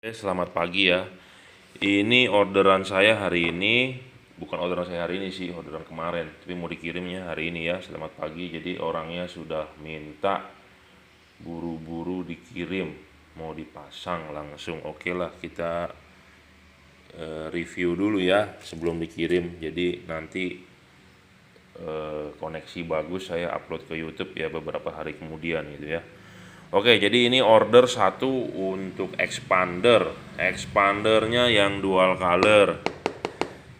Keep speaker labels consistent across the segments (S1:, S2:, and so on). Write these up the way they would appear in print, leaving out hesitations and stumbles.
S1: Selamat pagi ya. Ini orderan saya hari ini, bukan orderan saya hari ini sih, orderan kemarin. Tapi mau dikirimnya hari ini ya. Selamat pagi. Jadi orangnya sudah minta buru-buru dikirim, mau dipasang langsung. Oke lah, kita review dulu ya sebelum dikirim. Jadi nanti koneksi bagus saya upload ke YouTube ya beberapa hari kemudian gitu ya. Oke, jadi ini order satu untuk expander. Expandernya yang dual color.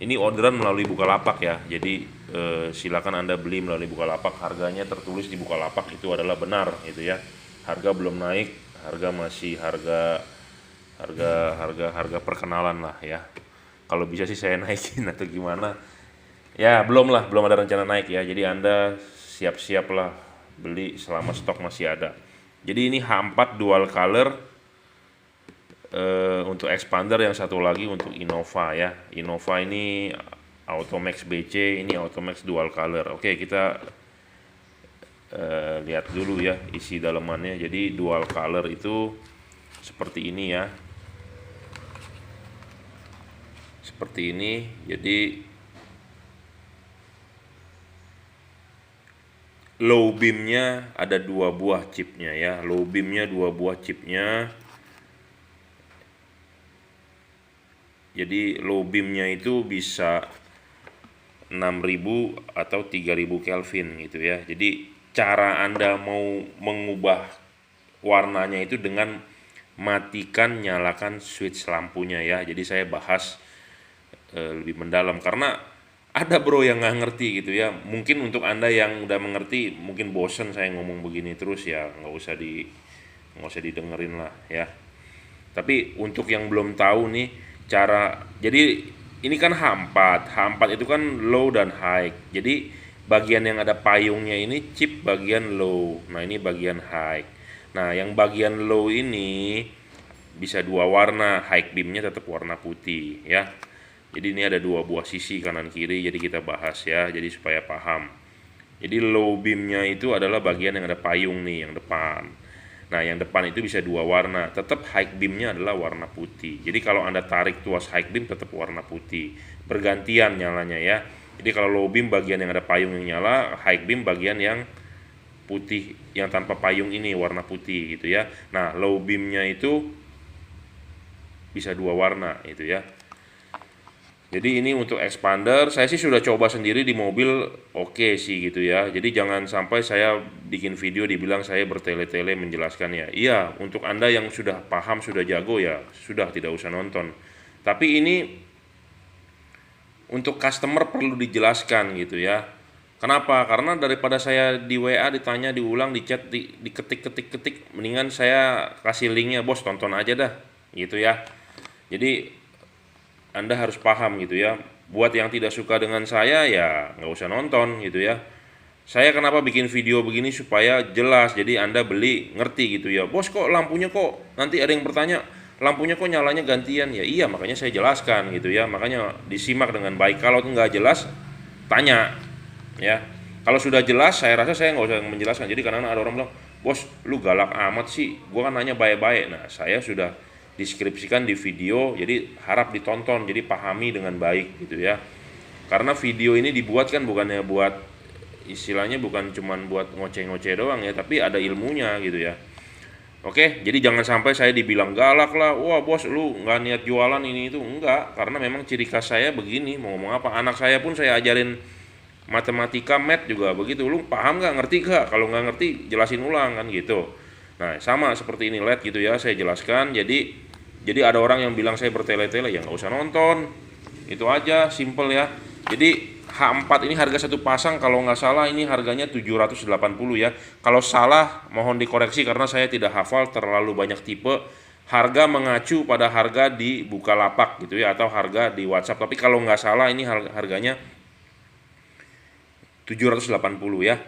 S1: Ini orderan melalui Bukalapak ya. Jadi silakan Anda beli melalui Bukalapak. Harganya tertulis di Bukalapak itu adalah benar gitu ya. Harga belum naik, harga masih harga perkenalan lah ya. Kalau bisa sih saya naikin atau gimana. Ya, belum lah, belum ada rencana naik ya. Jadi Anda siap-siap lah beli selama stok masih ada. Jadi ini H4 dual color untuk expander, yang satu lagi untuk Innova ya. Innova ini Automax BC, ini Automax dual color. Oke, kita lihat dulu ya isi dalamannya. Jadi dual color itu seperti ini ya. Seperti ini. Jadi low beamnya ada 2 buah chipnya ya. Low beamnya 2 buah chipnya. Jadi low beamnya itu bisa 6000 atau 3000 Kelvin gitu ya. Jadi cara Anda mau mengubah warnanya itu dengan matikan nyalakan switch lampunya ya. Jadi saya bahas lebih mendalam karena ada bro yang nggak ngerti gitu ya. Mungkin untuk Anda yang udah mengerti mungkin bosen saya ngomong begini terus ya, nggak usah didengerin lah ya. Tapi untuk yang belum tahu nih cara, jadi ini kan H4. H4 itu kan low dan high. Jadi bagian yang ada payungnya ini chip bagian low. Nah, ini bagian high. Nah, yang bagian low ini bisa 2 warna, high beamnya tetap warna putih ya. Jadi ini ada 2 buah sisi kanan kiri, jadi kita bahas ya, jadi supaya paham. Jadi low beamnya itu adalah bagian yang ada payung nih, yang depan. Nah, yang depan itu bisa 2 warna, tetap high beamnya adalah warna putih. Jadi kalau Anda tarik tuas high beam tetap warna putih, bergantian nyalanya ya. Jadi kalau low beam bagian yang ada payung yang nyala, high beam bagian yang putih, yang tanpa payung ini warna putih gitu ya. Nah, low beamnya itu bisa 2 warna itu ya. Jadi ini untuk expander, saya sih sudah coba sendiri di mobil, oke sih gitu ya. Jadi jangan sampai saya bikin video dibilang saya bertele-tele menjelaskannya. Iya, untuk Anda yang sudah paham, sudah jago ya, sudah tidak usah nonton. Tapi ini untuk customer perlu dijelaskan gitu ya. Kenapa? Karena daripada saya di WA ditanya, diulang, di chat, diketik-ketik-ketik, mendingan saya kasih linknya, bos tonton aja dah gitu ya. Jadi Anda harus paham gitu ya. Buat yang tidak suka dengan saya ya nggak usah nonton gitu ya. Saya kenapa bikin video begini supaya jelas. Jadi Anda beli ngerti gitu ya. Bos, kok lampunya kok nanti ada yang bertanya, lampunya kok nyalanya gantian ya. Iya, makanya saya jelaskan gitu ya. Makanya disimak dengan baik. Kalau nggak jelas tanya ya. Kalau sudah jelas saya rasa saya nggak usah menjelaskan. Jadi karena ada orang bilang, bos lu galak amat sih, gua kan nanya baik-baik. Nah, saya sudah deskripsikan di video, jadi harap ditonton, jadi pahami dengan baik gitu ya. Karena video ini dibuat kan bukannya buat, istilahnya bukan cuman buat ngoceh-ngoceh doang ya, tapi ada ilmunya gitu ya. Oke, jadi jangan sampai saya dibilang galak lah, wah bos lu nggak niat jualan ini itu, enggak, karena memang ciri khas saya begini. Mau ngomong apa, anak saya pun saya ajarin matematika, math juga begitu. Lu paham nggak, ngerti nggak? Kalau nggak ngerti jelasin ulang kan gitu. Nah, sama seperti ini LED gitu ya, saya jelaskan. Jadi ada orang yang bilang saya bertele-tele, ya nggak usah nonton. Itu aja, simple ya. Jadi H4 ini harga satu pasang kalau nggak salah ini harganya 780 ya. Kalau salah mohon dikoreksi karena saya tidak hafal terlalu banyak tipe. Harga mengacu pada harga di Bukalapak gitu ya, atau harga di WhatsApp. Tapi kalau nggak salah ini harganya 780 ya.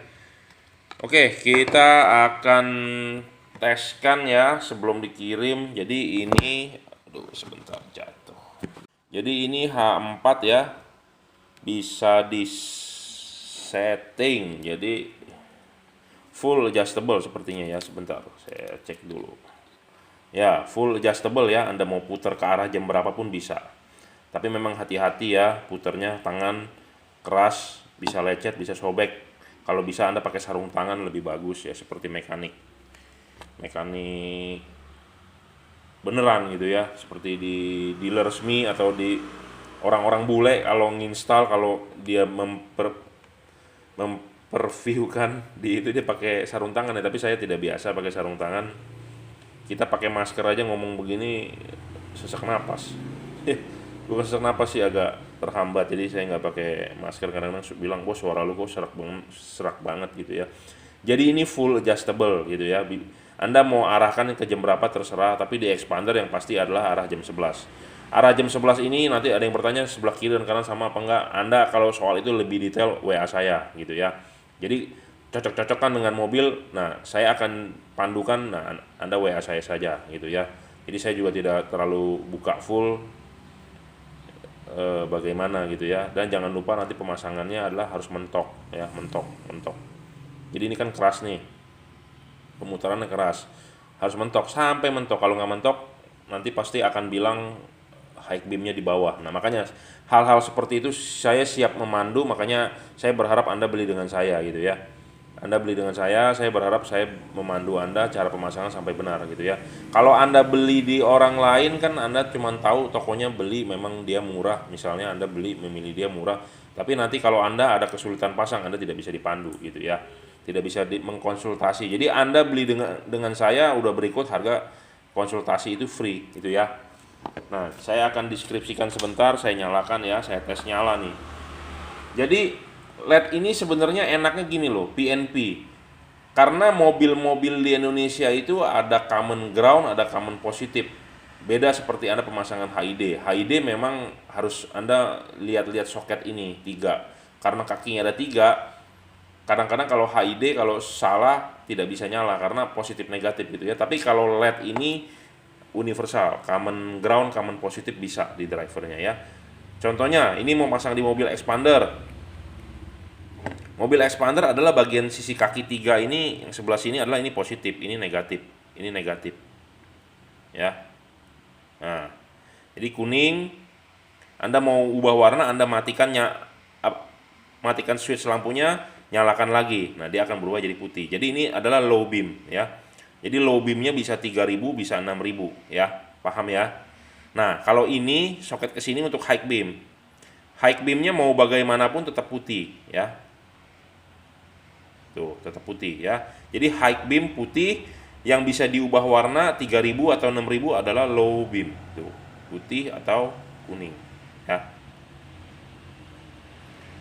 S1: Oke, kita akan teskan ya sebelum dikirim. Jadi ini, aduh sebentar jatuh. Jadi ini H4 ya, bisa di setting jadi full adjustable sepertinya ya. Sebentar saya cek dulu. Ya, full adjustable ya, Anda mau putar ke arah jam berapapun bisa. Tapi memang hati-hati ya, puternya tangan keras, bisa lecet, bisa sobek. Kalau bisa Anda pakai sarung tangan lebih bagus ya, seperti mekanik. Mekanik beneran gitu ya, seperti di dealer resmi atau di orang-orang bule kalau nginstal, kalau dia memperviewkan di itu dia pakai sarung tangan ya, tapi saya tidak biasa pakai sarung tangan. Kita pakai masker aja ngomong begini sesak napas. Bukan sesak napas sih, agak terhambat, jadi saya nggak pakai masker. Kadang-kadang bilang, bos suara lu kok serak banget gitu ya. Jadi ini full adjustable gitu ya. Anda mau arahkan ke jam berapa terserah, tapi di expander yang pasti adalah arah jam 11. Arah jam 11 ini nanti ada yang bertanya sebelah kiri dan kanan sama apa enggak. Anda kalau soal itu lebih detail WA saya gitu ya. Jadi cocok-cocokkan dengan mobil. Nah, saya akan pandukan. Nah, Anda WA saya saja gitu ya. Jadi saya juga tidak terlalu buka full bagaimana gitu ya. Dan jangan lupa nanti pemasangannya adalah harus mentok ya, mentok. Jadi ini kan keras nih, pemutarannya keras, harus mentok sampai mentok. Kalau nggak mentok nanti pasti akan bilang high beamnya di bawah. Nah, makanya hal-hal seperti itu saya siap memandu. Makanya saya berharap Anda beli dengan saya gitu ya. Anda beli dengan saya berharap saya memandu Anda cara pemasangan sampai benar gitu ya. Kalau Anda beli di orang lain kan Anda cuma tahu tokonya beli memang dia murah, misalnya Anda beli memilih dia murah, tapi nanti kalau Anda ada kesulitan pasang Anda tidak bisa dipandu gitu ya. Tidak bisa mengkonsultasi. Jadi Anda beli dengan saya udah berikut harga konsultasi itu free gitu ya. Nah, saya akan deskripsikan sebentar, saya nyalakan ya, saya tes nyala nih. Jadi LED ini sebenarnya enaknya gini loh, PNP. Karena mobil-mobil di Indonesia itu ada common ground, ada common positif. Beda seperti Anda pemasangan HID. HID memang harus Anda lihat-lihat soket ini, 3. Karena kakinya ada 3, kadang-kadang kalau HID kalau salah tidak bisa nyala karena positif negatif gitu ya. Tapi kalau LED ini universal, common ground, common positif bisa di drivernya ya. Contohnya, ini mau pasang di mobil expander. Mobil expander adalah bagian sisi kaki 3 ini, yang sebelah sini adalah ini positif, ini negatif, ini negatif. Ya. Nah, jadi kuning, Anda mau ubah warna, Anda matikan switch lampunya, nyalakan lagi. Nah, dia akan berubah jadi putih. Jadi ini adalah low beam ya. Jadi low beamnya bisa 3000, bisa 6000 ya. Paham ya? Nah, kalau ini soket ke sini untuk high beam. High beamnya mau bagaimanapun tetap putih ya. Tuh, tetap putih ya. Jadi high beam putih, yang bisa diubah warna 3000 atau 6000 adalah low beam. Tuh, putih atau kuning ya.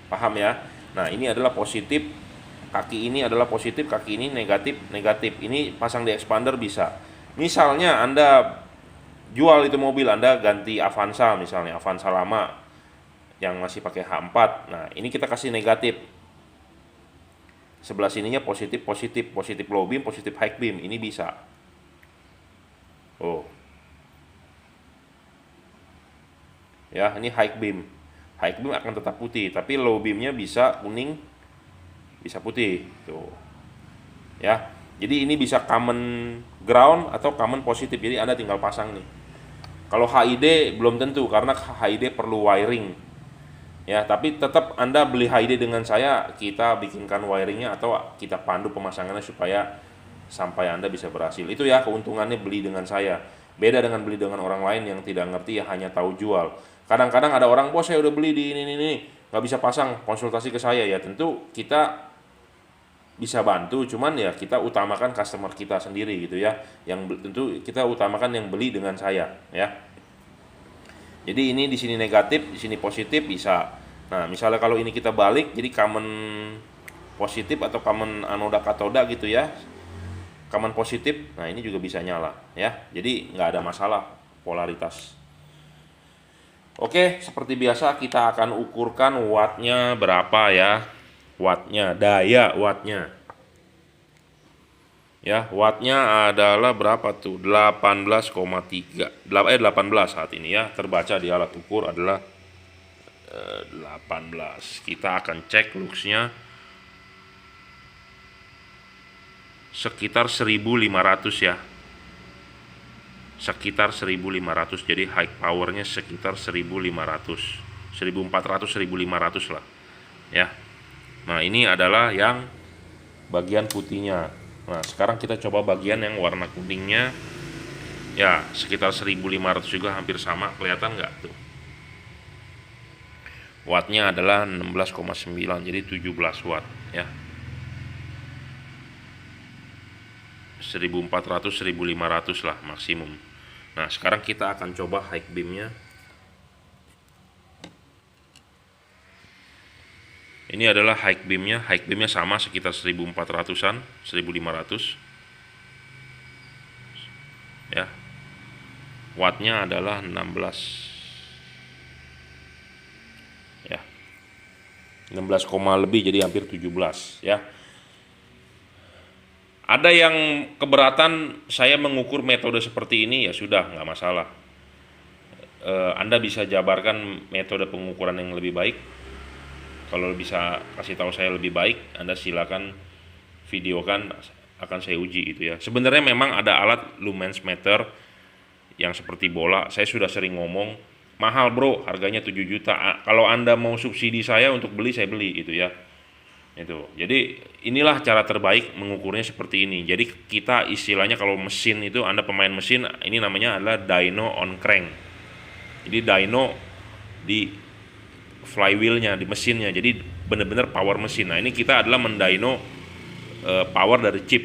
S1: Paham ya? Nah, ini adalah positif. Kaki ini adalah positif, kaki ini negatif, negatif. Ini pasang di expander bisa. Misalnya Anda jual itu mobil, Anda ganti Avanza misalnya, Avanza lama yang masih pakai H4. Nah, ini kita kasih negatif. Sebelah sininya positif, positif, positif low beam, positif high beam. Ini bisa. Oh. Ya, ini high beam. High beam akan tetap putih, tapi low beamnya bisa kuning, bisa putih. Tuh. Ya. Jadi ini bisa common ground atau common positif. Jadi Anda tinggal pasang nih. Kalau HID belum tentu karena HID perlu wiring. Ya, tapi tetap Anda beli HID dengan saya, kita bikinkan wiringnya atau kita pandu pemasangannya supaya sampai Anda bisa berhasil. Itu ya keuntungannya beli dengan saya. Beda dengan beli dengan orang lain yang tidak ngerti, ya hanya tahu jual. Kadang-kadang ada orang, bos saya udah beli di ini, nggak bisa pasang, konsultasi ke saya. Ya tentu kita bisa bantu, cuman ya kita utamakan customer kita sendiri gitu ya. Yang tentu kita utamakan yang beli dengan saya ya. Jadi ini di sini negatif, di sini positif bisa. Nah, misalnya kalau ini kita balik, jadi common positif atau common anoda katoda gitu ya. Common positif, nah ini juga bisa nyala ya. Jadi nggak ada masalah polaritas. Oke, seperti biasa kita akan ukurkan wattnya berapa ya. Wattnya, daya wattnya. Ya, wattnya adalah berapa tuh? 18,3. 18 saat ini ya. Terbaca di alat ukur adalah 18. Kita akan cek luxnya sekitar 1500 ya. sekitar 1500, jadi high powernya sekitar 1500, 1400, 1500 lah ya. Nah ini adalah yang bagian putihnya. Nah sekarang kita coba bagian yang warna kuningnya, ya sekitar 1500 juga, hampir sama, kelihatan nggak tuh. Wattnya adalah 16,9, jadi 17 watt ya. 1400, 1500 lah maksimum. Nah sekarang kita akan coba high beamnya. Ini adalah high beamnya sama sekitar 1400-an, 1500 ya. Wattnya adalah 16 ya, 16, lebih, jadi hampir 17 ya. Ada yang keberatan saya mengukur metode seperti ini, ya sudah, nggak masalah. Anda bisa jabarkan metode pengukuran yang lebih baik. Kalau bisa kasih tahu saya lebih baik, Anda silakan videokan, akan saya uji gitu ya. Sebenarnya memang ada alat lumens meter yang seperti bola. Saya sudah sering ngomong, mahal bro, harganya 7 juta. Kalau Anda mau subsidi saya untuk beli, saya beli gitu ya. Itu. Jadi inilah cara terbaik mengukurnya seperti ini. Jadi kita istilahnya kalau mesin itu, Anda pemain mesin, ini namanya adalah dyno on crank. Jadi dyno di flywheelnya, di mesinnya, jadi benar-benar power mesin. Nah ini kita adalah mendyno power dari chip,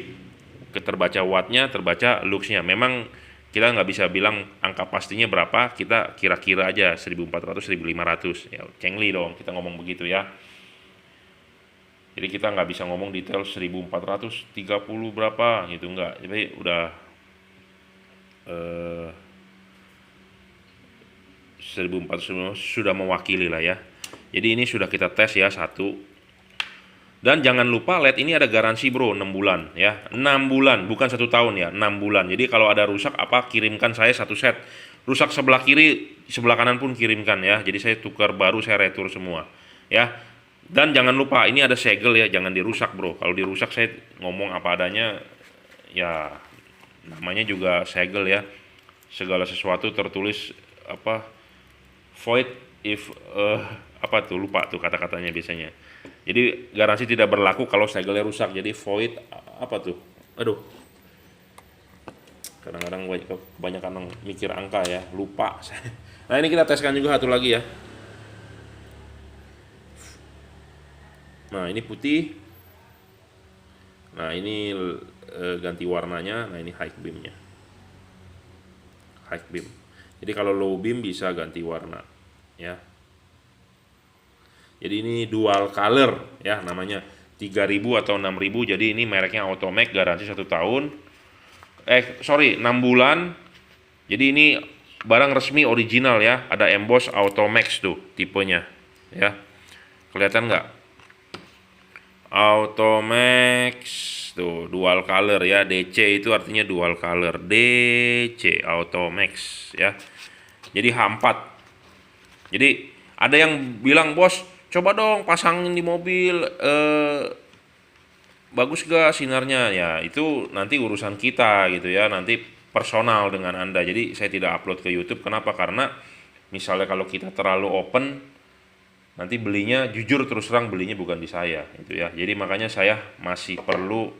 S1: terbaca wattnya, terbaca luxnya. Memang kita nggak bisa bilang angka pastinya berapa, kita kira-kira aja 1400, 1500 ya, cengli dong kita ngomong begitu ya. Jadi kita nggak bisa ngomong detail 1430 berapa gitu, nggak. Jadi udah 1400 sudah mewakili lah ya. Jadi ini sudah kita tes ya, satu. Dan jangan lupa LED ini ada garansi bro, 6 bulan ya. 6 bulan, bukan 1 tahun ya, 6 bulan. Jadi kalau ada rusak apa, kirimkan saya 1 set. Rusak sebelah kiri, sebelah kanan pun kirimkan ya. Jadi saya tukar baru, saya retur semua ya. Dan jangan lupa ini ada segel ya, jangan dirusak bro. Kalau dirusak saya ngomong apa adanya ya, namanya juga segel ya. Segala sesuatu tertulis apa, void if apa tuh, lupa tuh kata-katanya biasanya. Jadi garansi tidak berlaku kalau segelnya rusak. Jadi void apa tuh? Aduh. Kadang-kadang kebanyakan mikir angka ya, lupa. Nah, ini kita teskan juga satu lagi ya. Nah, ini putih. Nah, ini ganti warnanya. Nah, ini high beamnya. High beam. Jadi kalau low beam bisa ganti warna ya. Jadi ini dual color ya namanya, 3000 atau 6000. Jadi ini mereknya Automax, garansi 1 tahun. 6 bulan. Jadi ini barang resmi original ya. Ada emboss Automax tuh tipenya ya. Kelihatan nggak? Automax tuh dual color ya. DC itu artinya dual color. DC Automax ya. Jadi H4. Jadi ada yang bilang, bos coba dong pasangin di mobil, bagus gak sinarnya? Ya itu nanti urusan kita gitu ya, nanti personal dengan Anda. Jadi saya tidak upload ke YouTube. Kenapa? Karena misalnya kalau kita terlalu open, nanti belinya, jujur terus terang, belinya bukan di saya itu ya. Jadi makanya saya masih perlu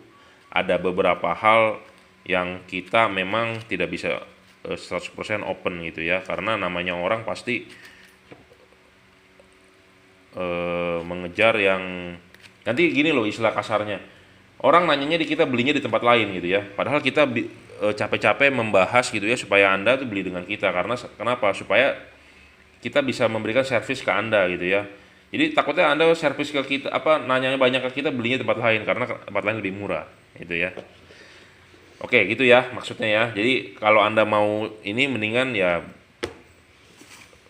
S1: ada beberapa hal yang kita memang tidak bisa 100% open gitu ya, karena namanya orang pasti mengejar yang nanti gini loh, istilah kasarnya, orang nanyanya di kita belinya di tempat lain gitu ya, padahal kita capek-capek membahas gitu ya supaya Anda tuh beli dengan kita. Karena kenapa? Supaya kita bisa memberikan servis ke Anda gitu ya. Jadi takutnya Anda servis ke kita, apa, nanyanya banyak ke kita, belinya tempat lain karena tempat lain lebih murah gitu ya. Oke gitu ya maksudnya ya. Jadi kalau Anda mau ini, mendingan ya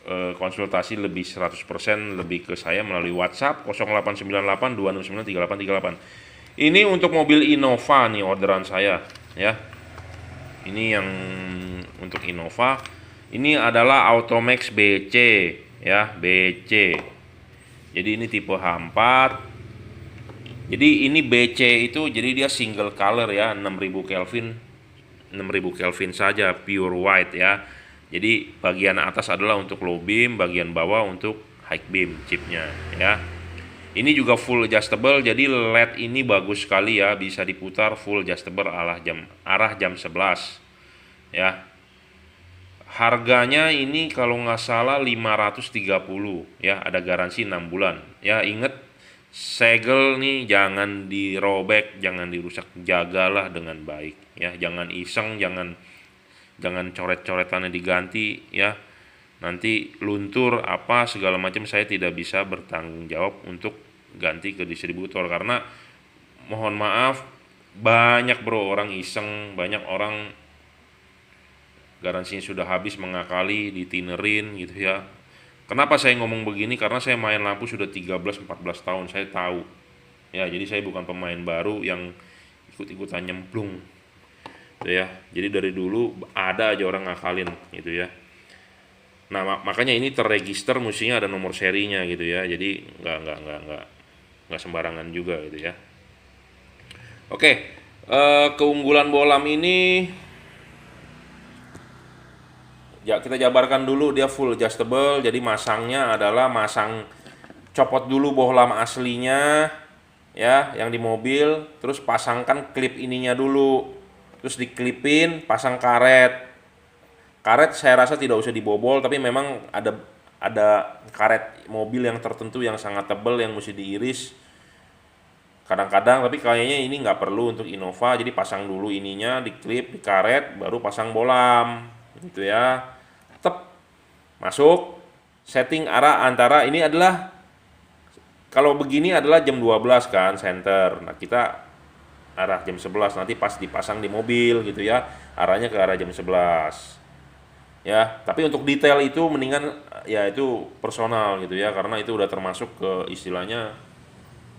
S1: konsultasi lebih 100% lebih ke saya melalui WhatsApp 0898 269 3838. Ini untuk mobil Innova nih orderan saya ya. Ini yang untuk Innova. Ini adalah Automax BC ya, BC. Jadi ini tipe H4. Jadi ini BC itu jadi dia single color ya, 6000 Kelvin. 6000 Kelvin saja, pure white ya. Jadi bagian atas adalah untuk low beam, bagian bawah untuk high beam chipnya ya. Ini juga full adjustable, jadi LED ini bagus sekali ya, bisa diputar full adjustable arah jam 11 ya. Harganya ini kalau nggak salah 530 ya, ada garansi 6 bulan ya. Inget, segel nih jangan dirobek, jangan dirusak, jagalah dengan baik ya. Jangan iseng, jangan coret-coretannya diganti ya, nanti luntur apa segala macam, saya tidak bisa bertanggung jawab untuk ganti ke distributor, karena mohon maaf banyak bro orang iseng, banyak orang garansinya sudah habis mengakali ditinerin gitu ya. Kenapa saya ngomong begini, karena saya main lampu sudah 13-14 tahun, saya tahu ya. Jadi saya bukan pemain baru yang ikut-ikutan nyemplung gitu ya. Jadi dari dulu ada aja orang ngakalin gitu ya. Nah makanya ini terregister, mestinya ada nomor serinya gitu ya. Jadi nggak sembarangan juga gitu ya. Oke, keunggulan bohlam ini ya kita jabarkan dulu. Dia full adjustable, jadi masangnya adalah masang, copot dulu bohlam aslinya ya yang di mobil, terus pasangkan klip ininya dulu, terus diklipin, pasang karet. Karet saya rasa tidak usah dibobol, tapi memang ada karet mobil yang tertentu yang sangat tebal yang mesti diiris kadang-kadang, tapi kayaknya ini nggak perlu untuk Innova. Jadi pasang dulu ininya, diklip, di karet, baru pasang bohlam gitu ya. Tep, masuk, setting arah antara, ini adalah kalau begini adalah jam 12 kan center. Nah kita arah jam 11, nanti pas dipasang di mobil gitu ya, arahnya ke arah jam 11 ya. Tapi untuk detail itu mendingan ya itu personal gitu ya, karena itu udah termasuk ke istilahnya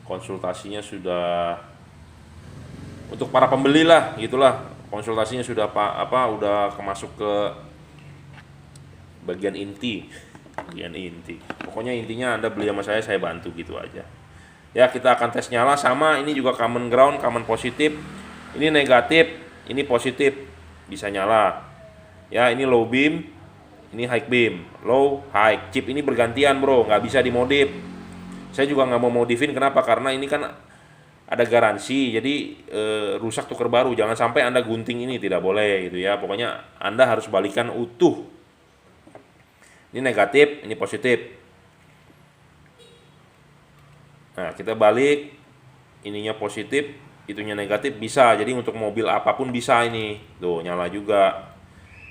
S1: konsultasinya sudah untuk para pembeli lah gitulah, konsultasinya sudah udah masuk ke bagian inti. Pokoknya intinya Anda beli sama saya bantu gitu aja ya. Kita akan tes nyala, sama ini juga common ground, common positif, ini negatif, ini positif, bisa nyala ya. Ini low beam, ini high beam, low high, chip ini bergantian bro, nggak bisa dimodif. Saya juga nggak mau modifin, kenapa? Karena ini kan ada garansi, jadi rusak tuker baru. Jangan sampai Anda gunting ini, tidak boleh gitu ya. Pokoknya Anda harus balikan utuh. Ini negatif, ini positif. Nah kita balik, ininya positif, itunya negatif, bisa. Jadi untuk mobil apapun bisa ini, tuh nyala juga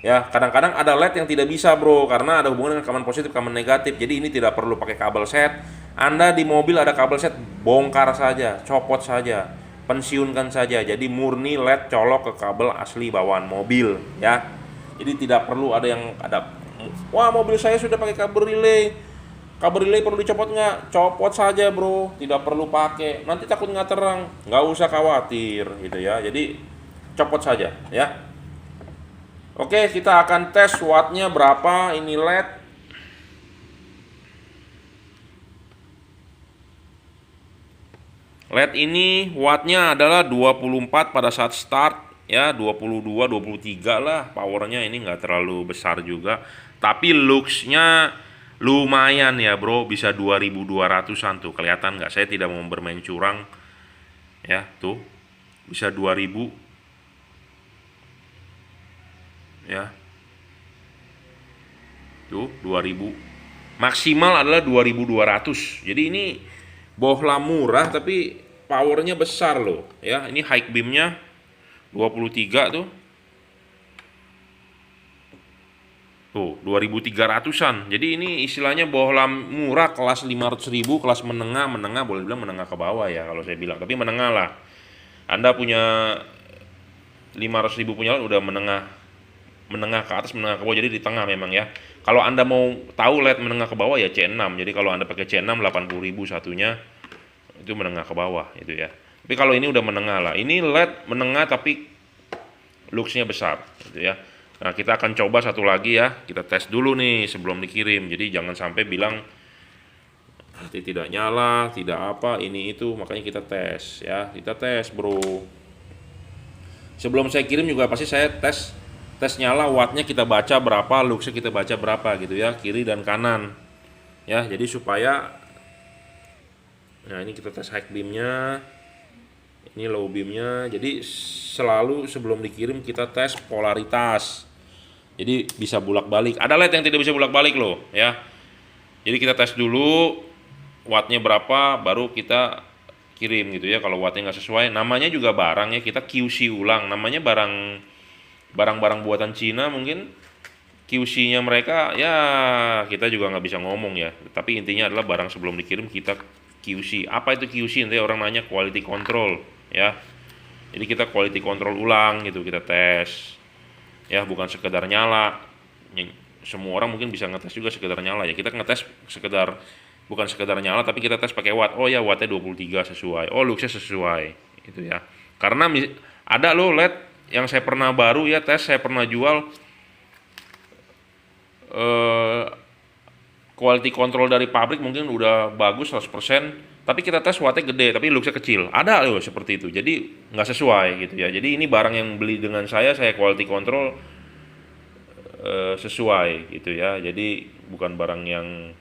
S1: ya. Kadang-kadang ada LED yang tidak bisa bro, karena ada hubungan dengan common positif, common negatif. Jadi ini tidak perlu pakai kabel set. Anda di mobil ada kabel set, bongkar saja, copot saja, pensiunkan saja. Jadi murni LED colok ke kabel asli bawaan mobil ya. Jadi tidak perlu ada wah mobil saya sudah pakai kabel relay perlu dicopot nggak? Copot saja bro, tidak perlu pakai, nanti takut nggak terang, nggak usah khawatir gitu ya. Jadi copot saja ya. Oke, kita akan tes wattnya berapa ini LED. LED ini wattnya adalah 24 pada saat start ya, 22, 23 lah powernya. Ini nggak terlalu besar juga, tapi looksnya lumayan ya bro, bisa 2200an tuh, kelihatan nggak? Saya tidak mau bermain curang ya, tuh bisa 2000 ya, tuh 2000, maksimal adalah 2200. Jadi ini bohlam murah tapi powernya besar loh ya. Ini high beamnya 23 tuh 2300an. Jadi ini istilahnya bohlam murah kelas 500.000, kelas menengah boleh bilang menengah ke bawah ya kalau saya bilang, tapi menengah lah. Anda punya 500.000 punya udah menengah ke atas, menengah ke bawah, jadi di tengah memang ya. Kalau Anda mau tahu LED menengah ke bawah ya C6. Jadi kalau Anda pakai C6 80.000 satunya, itu menengah ke bawah itu ya. Tapi kalau ini udah menengah lah. Ini LED menengah tapi looksnya besar gitu ya. Nah kita akan coba satu lagi ya, kita tes dulu nih sebelum dikirim. Jadi jangan sampai bilang nanti tidak nyala, tidak apa, ini itu. Makanya kita tes ya, kita tes bro. Sebelum saya kirim juga pasti saya tes tes nyala, wattnya kita baca berapa, luxnya kita baca berapa gitu ya, kiri dan kanan ya. Jadi supaya, nah ini kita tes high beamnya, ini low beamnya. Jadi selalu sebelum dikirim kita tes polaritas. Jadi bisa bolak-balik. Ada LED yang tidak bisa bolak-balik loh ya. Jadi kita tes dulu wattnya berapa, baru kita kirim gitu ya. Kalau wattnya nggak sesuai, namanya juga barang ya, kita QC ulang. Namanya barang-barang buatan Cina, mungkin QC-nya mereka ya kita juga nggak bisa ngomong ya. Tapi intinya adalah barang sebelum dikirim kita QC. Apa itu QC? Nanti orang nanya quality control ya. Jadi kita quality control ulang gitu, kita tes ya, bukan sekedar nyala. Semua orang mungkin bisa ngetes juga sekedar nyala ya. Kita ngetes sekedar, bukan sekedar nyala, tapi kita tes pakai watt. Oh ya, wattnya 23 sesuai. Oh, luxnya sesuai itu ya. Karena ada loh LED yang saya pernah baru ya tes, saya pernah jual eh, quality control dari pabrik mungkin udah bagus 100%, tapi kita tes wattnya gede tapi luxnya kecil. Ada loh seperti itu. Jadi nggak sesuai gitu ya. Jadi ini barang yang beli dengan saya quality control sesuai gitu ya. Jadi bukan barang yang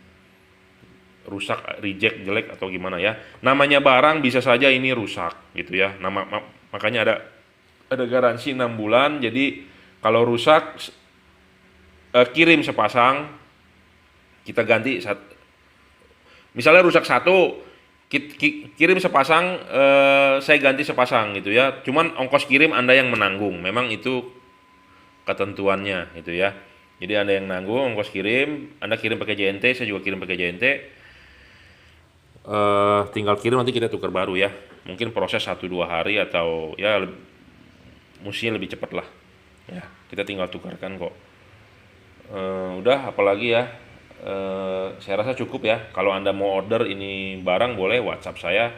S1: rusak, reject, jelek atau gimana ya. Namanya barang bisa saja ini rusak gitu ya. Makanya ada garansi 6 bulan. Jadi kalau rusak kirim sepasang, kita ganti. Misalnya rusak satu, kirim sepasang, saya ganti sepasang gitu ya. Cuman ongkos kirim Anda yang menanggung. Memang itu ketentuannya gitu ya. Jadi Anda yang nanggung ongkos kirim, Anda kirim pakai JNT, saya juga kirim pakai JNT. Tinggal kirim, nanti kita tukar baru ya. Mungkin proses 1-2 hari atau ya mestinya lebih cepat lah. Ya, kita tinggal tukarkan kok. Udah, apalagi ya. Saya rasa cukup ya. Kalau Anda mau order ini barang, boleh WhatsApp saya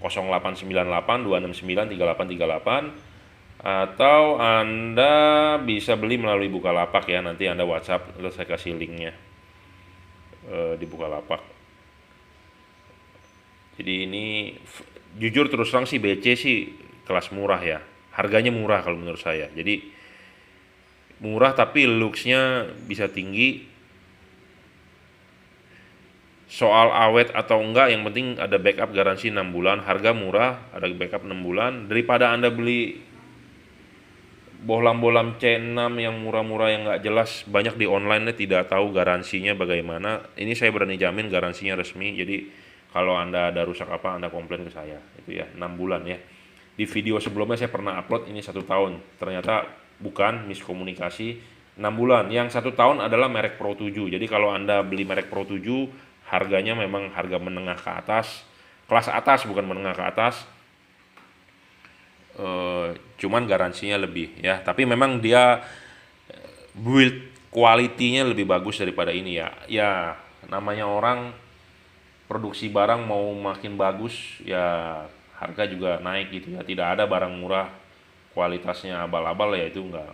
S1: 0898 269 3838, atau Anda bisa beli melalui Bukalapak ya. Nanti Anda WhatsApp, lalu saya kasih linknya di Bukalapak. Jadi ini jujur terus terang sih, BC sih kelas murah ya. Harganya murah kalau menurut saya. Jadi murah tapi looks-nya bisa tinggi. Soal awet atau enggak, yang penting ada backup garansi 6 bulan. Harga murah, ada backup 6 bulan. Daripada Anda beli bohlam-bohlam C6 yang murah-murah yang nggak jelas, banyak di online tidak tahu garansinya bagaimana. Ini saya berani jamin garansinya resmi. Jadi kalau Anda ada rusak apa, Anda komplain ke saya. Itu ya, 6 bulan ya. Di video sebelumnya saya pernah upload ini 1 tahun. Ternyata bukan, miskomunikasi. 6 bulan. Yang 1 tahun adalah merek Pro 7. Jadi kalau Anda beli merek Pro 7, harganya memang harga menengah ke atas. Kelas atas, bukan menengah ke atas. Cuman garansinya lebih ya. Tapi memang dia build quality-nya lebih bagus daripada ini ya. Ya, namanya orang produksi barang mau makin bagus ya, harga juga naik gitu ya. Tidak ada barang murah kualitasnya abal-abal ya, itu enggak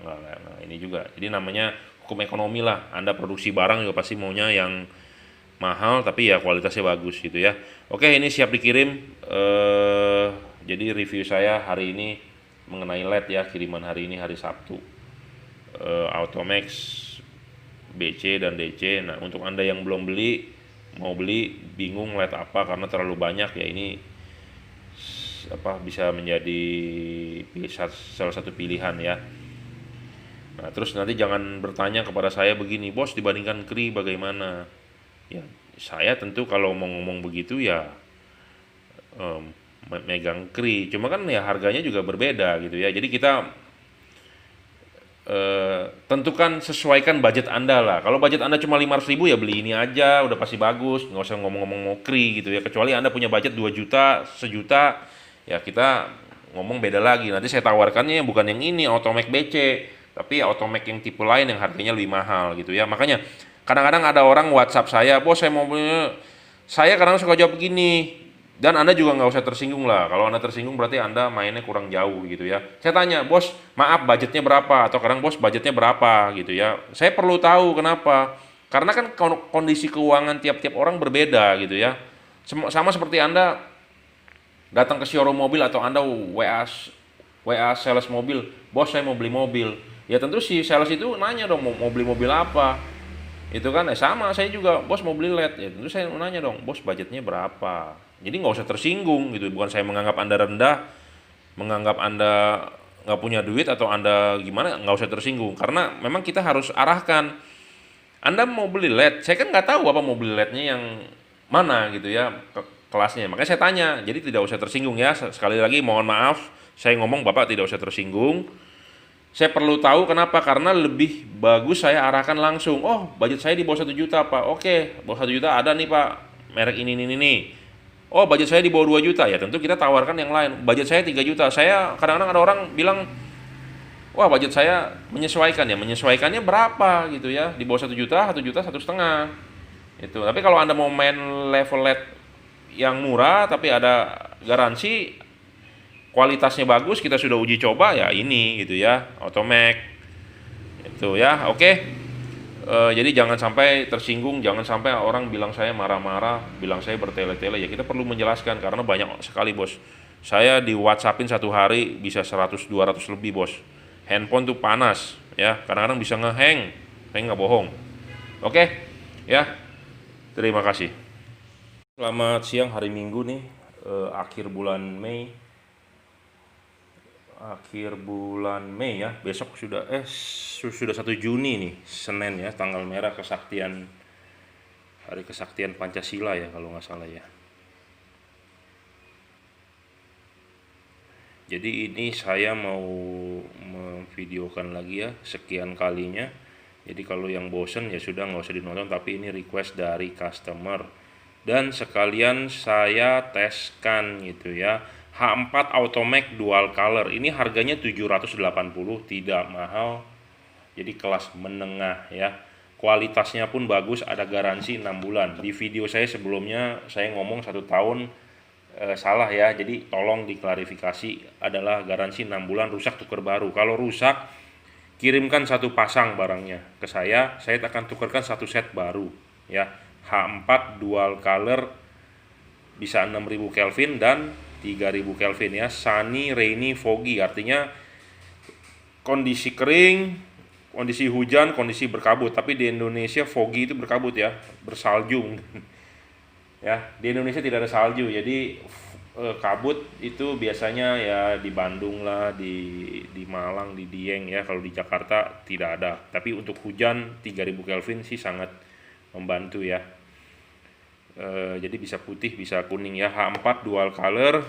S1: ini juga. Jadi namanya hukum ekonomi lah. Anda produksi barang juga pasti maunya yang mahal tapi ya kualitasnya bagus gitu ya. Oke, ini siap dikirim. Jadi review saya hari ini mengenai LED ya, kiriman hari ini hari Sabtu. Automax BC dan DC. Nah, untuk Anda yang belum beli, mau beli bingung LED apa karena terlalu banyak ya, ini bisa menjadi salah satu pilihan ya. Nah, terus nanti jangan bertanya kepada saya begini, bos dibandingkan Kri bagaimana ya. Saya tentu kalau mau ngomong begitu ya megang Kri, cuma kan ya harganya juga berbeda gitu ya. Jadi kita tentukan, sesuaikan budget Anda lah. Kalau budget Anda cuma 500.000 ya beli ini aja, udah pasti bagus, nggak usah ngomong-ngomong mau Kri gitu ya. Kecuali Anda punya budget 2 juta, 1 juta, ya kita ngomong beda lagi. Nanti saya tawarkannya bukan yang ini Automac BC, tapi Automac yang tipe lain yang harganya lebih mahal gitu ya. Makanya kadang-kadang ada orang WhatsApp saya, bos saya mau beli, saya kadang suka jawab begini. Dan Anda juga nggak usah tersinggung lah. Kalau Anda tersinggung berarti Anda mainnya kurang jauh gitu ya. Saya tanya, bos, maaf budgetnya berapa? Atau kadang bos budgetnya berapa gitu ya. Saya perlu tahu kenapa. Karena kan kondisi keuangan tiap-tiap orang berbeda gitu ya. Sama seperti Anda datang ke showroom mobil atau Anda WA WA sales mobil, bos saya mau beli mobil. Ya tentu si sales itu nanya dong mau beli mobil apa. Itu kan sama saya juga, bos mau beli LED. Ya tentu saya mau nanya dong, bos budgetnya berapa. Jadi nggak usah tersinggung gitu. Bukan saya menganggap anda rendah, menganggap anda nggak punya duit atau anda gimana, nggak usah tersinggung. Karena memang kita harus arahkan, anda mau beli LED, saya kan nggak tahu apa mau beli LED-nya yang mana gitu ya, kelasnya. Makanya saya tanya, jadi tidak usah tersinggung ya. Sekali lagi mohon maaf, saya ngomong bapak tidak usah tersinggung. Saya perlu tahu kenapa, karena lebih bagus saya arahkan langsung. Oh, budget saya di bawah 1 juta pak. Oke, bawah 1 juta ada nih pak, merek ini. Oh, budget saya di bawah 2 juta, ya tentu kita tawarkan yang lain. Budget saya 3 juta. Saya kadang-kadang ada orang bilang, wah budget saya menyesuaikan ya. Menyesuaikannya berapa gitu ya? Di bawah 1 juta, 1 juta, 1,5. Itu. Tapi kalau anda mau main level LED yang murah tapi ada garansi, kualitasnya bagus, kita sudah uji coba ya ini gitu ya, Automac itu ya. Oke. Jadi jangan sampai tersinggung, jangan sampai orang bilang saya marah-marah, bilang saya bertele-tele. Ya kita perlu menjelaskan karena banyak sekali bos. Saya di WhatsAppin satu hari bisa 100-200 lebih bos. Handphone tuh panas ya, kadang-kadang bisa ngehang, saya nggak bohong. Oke ya, terima kasih. Selamat siang, hari Minggu nih, akhir bulan Mei. Akhir bulan Mei ya, besok sudah 1 Juni nih, Senin ya, tanggal merah kesaktian, hari kesaktian Pancasila ya kalau nggak salah ya. Jadi ini saya mau memvideokan lagi ya, sekian kalinya. Jadi kalau yang bosen ya sudah nggak usah dinonton, tapi ini request dari customer. Dan sekalian saya teskan gitu ya, H4 Automac Dual Color. Ini harganya 780, tidak mahal. Jadi kelas menengah ya. Kualitasnya pun bagus, ada garansi 6 bulan. Di video saya sebelumnya saya ngomong 1 tahun, salah ya. Jadi tolong diklarifikasi, adalah garansi 6 bulan, rusak tuker baru. Kalau rusak, kirimkan satu pasang barangnya ke saya akan tukarkan satu set baru ya. H4 Dual Color, bisa 6000 Kelvin dan 3000 Kelvin ya. Sunny, rainy, foggy, artinya kondisi kering, kondisi hujan, kondisi berkabut. Tapi di Indonesia foggy itu berkabut ya, bersalju. Ya, di Indonesia tidak ada salju. Jadi kabut itu biasanya ya di Bandung lah, di Malang, di Dieng ya. Kalau di Jakarta tidak ada. Tapi untuk hujan 3000 Kelvin sih sangat membantu ya. Jadi bisa putih, bisa kuning ya. H4 Dual Color,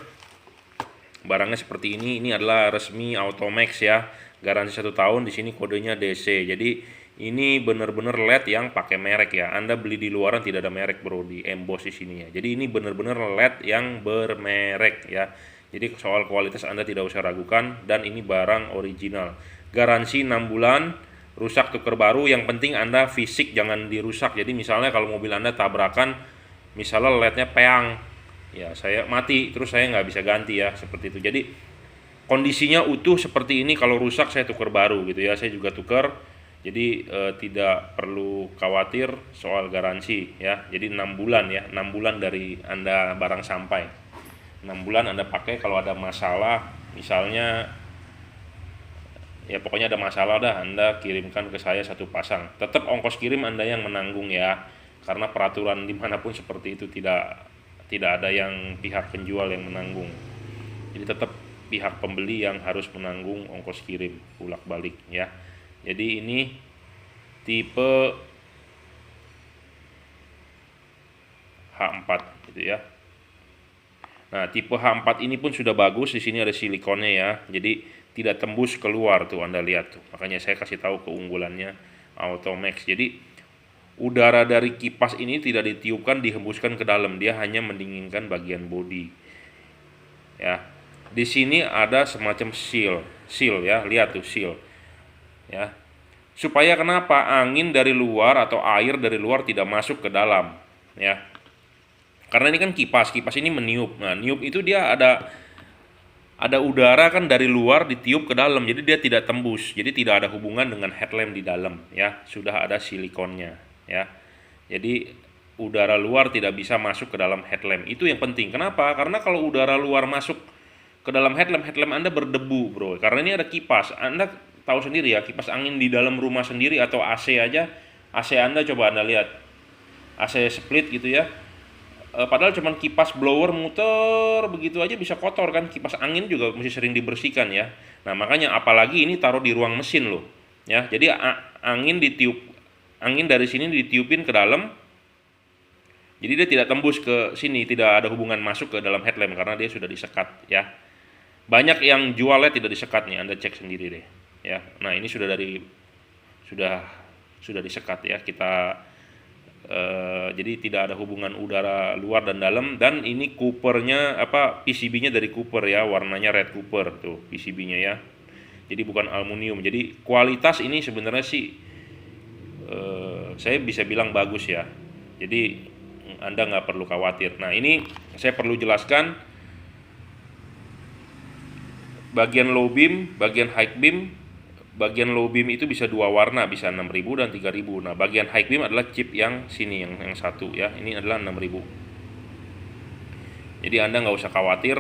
S1: barangnya seperti ini. Ini adalah resmi Automax ya, garansi 1 tahun. Di sini kodenya DC. Jadi ini bener-bener LED yang pakai merek ya. Anda beli di luaran tidak ada merek bro, di emboss di sini ya. Jadi ini bener-bener LED yang bermerek ya. Jadi soal kualitas Anda tidak usah ragukan, dan ini barang original. Garansi 6 bulan, rusak tuker baru. Yang penting Anda fisik jangan dirusak. Jadi misalnya kalau mobil Anda tabrakan, misalnya LED-nya peang, ya saya mati, terus saya nggak bisa ganti ya, seperti itu. Jadi kondisinya utuh seperti ini, kalau rusak saya tukar baru gitu ya, saya juga tukar. Jadi tidak perlu khawatir soal garansi ya. Jadi 6 bulan ya, 6 bulan dari Anda barang sampai, 6 bulan Anda pakai. Kalau ada masalah misalnya, ya pokoknya ada masalah dah, Anda kirimkan ke saya satu pasang. Tetap ongkos kirim Anda yang menanggung ya, karena peraturan dimanapun seperti itu, tidak ada yang pihak penjual yang menanggung. Jadi tetap pihak pembeli yang harus menanggung ongkos kirim bolak balik ya. Jadi ini tipe H4 gitu ya. Nah, tipe H4 ini pun sudah bagus. Di sini ada silikonnya ya, jadi tidak tembus keluar tuh, Anda lihat tuh. Makanya saya kasih tahu keunggulannya Automax. Jadi udara dari kipas ini tidak ditiupkan, dihembuskan ke dalam, dia hanya mendinginkan bagian bodi ya. Di sini ada semacam seal ya, lihat tuh seal ya. Supaya kenapa? Angin dari luar atau air dari luar tidak masuk ke dalam ya. Karena ini kan kipas ini meniup. Nah, niup itu dia ada udara kan dari luar ditiup ke dalam, jadi dia tidak tembus. Jadi tidak ada hubungan dengan headlamp di dalam ya. Sudah ada silikonnya ya. Jadi udara luar tidak bisa masuk ke dalam headlamp. Itu yang penting. Kenapa? Karena kalau udara luar masuk ke dalam headlamp, headlamp Anda berdebu, Bro. Karena ini ada kipas. Anda tahu sendiri ya, kipas angin di dalam rumah sendiri atau AC aja. AC Anda coba Anda lihat. AC split gitu ya. Padahal cuman kipas blower muter begitu aja bisa kotor kan. Kipas angin juga mesti sering dibersihkan ya. Nah, makanya apalagi ini taruh di ruang mesin loh. Ya, jadi angin dari sini ditiupin ke dalam. Jadi dia tidak tembus ke sini, tidak ada hubungan masuk ke dalam headlamp karena dia sudah disekat ya. Banyak yang jualnya tidak disekat nih, Anda cek sendiri deh ya. Nah, ini sudah disekat ya. Jadi tidak ada hubungan udara luar dan dalam, dan ini Coopernya PCB-nya dari Cooper ya, warnanya red Cooper tuh PCB-nya ya. Jadi bukan aluminium. Jadi kualitas ini sebenarnya sih saya bisa bilang bagus ya. Jadi Anda nggak perlu khawatir. Nah, ini saya perlu jelaskan bagian low beam, bagian high beam. Bagian low beam itu bisa dua warna, bisa 6000 dan 3000. Nah, bagian high beam adalah chip yang sini, yang satu ya. Ini adalah 6000. Jadi Anda nggak usah khawatir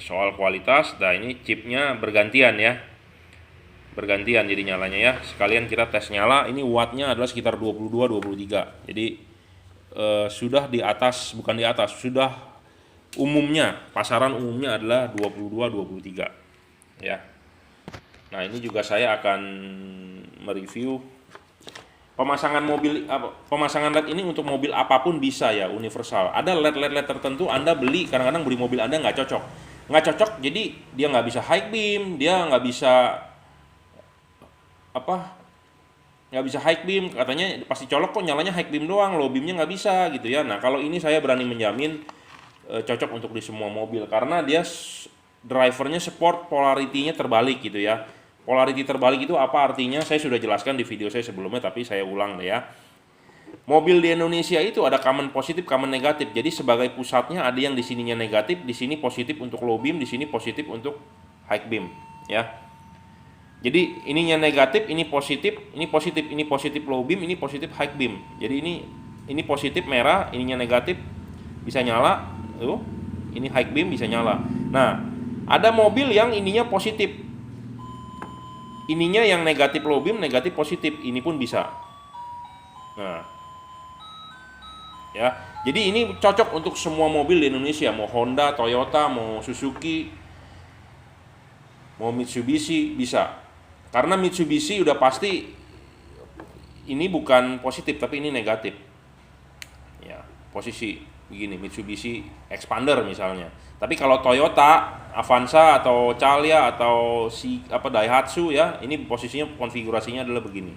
S1: soal kualitas. Nah, ini chipnya bergantian ya. Bergantian jadi nyalanya ya. Sekalian kita tes nyala. Ini wattnya adalah sekitar 22-23. Jadi sudah di atas, bukan di atas, sudah umumnya, pasaran umumnya adalah 22-23 ya. Nah, ini juga saya akan mereview pemasangan LED ini untuk mobil apapun bisa ya, universal. Ada LED tertentu Anda beli, kadang-kadang beli mobil Anda nggak cocok, jadi dia nggak bisa high beam, dia nggak bisa high beam, katanya pasti colok kok nyalanya high beam doang, low beamnya nggak bisa gitu ya. Nah, kalau ini saya berani menjamin cocok untuk di semua mobil karena dia drivernya support polarity-nya terbalik gitu ya. Polarity terbalik itu apa artinya? Saya sudah jelaskan di video saya sebelumnya, tapi saya ulang deh ya. Mobil di Indonesia itu ada common positif, common negatif. Jadi sebagai pusatnya ada yang di sininya negatif, di sini positif untuk low beam, di sini positif untuk high beam ya. Jadi ininya negatif, ini positif, ini positif low beam, ini positif high beam. Jadi ini positif merah, ininya negatif bisa nyala, tuh. Ini high beam bisa nyala. Nah, ada mobil yang ininya positif. Ininya yang negatif low beam, negatif positif, ini pun bisa. Nah, ya. Jadi ini cocok untuk semua mobil di Indonesia, mau Honda, Toyota, mau Suzuki, mau Mitsubishi bisa. Karena Mitsubishi udah pasti ini bukan positif tapi ini negatif. Ya, posisi begini Mitsubishi Expander misalnya. Tapi kalau Toyota, Avanza atau Calya atau Daihatsu ya, ini posisinya konfigurasinya adalah begini.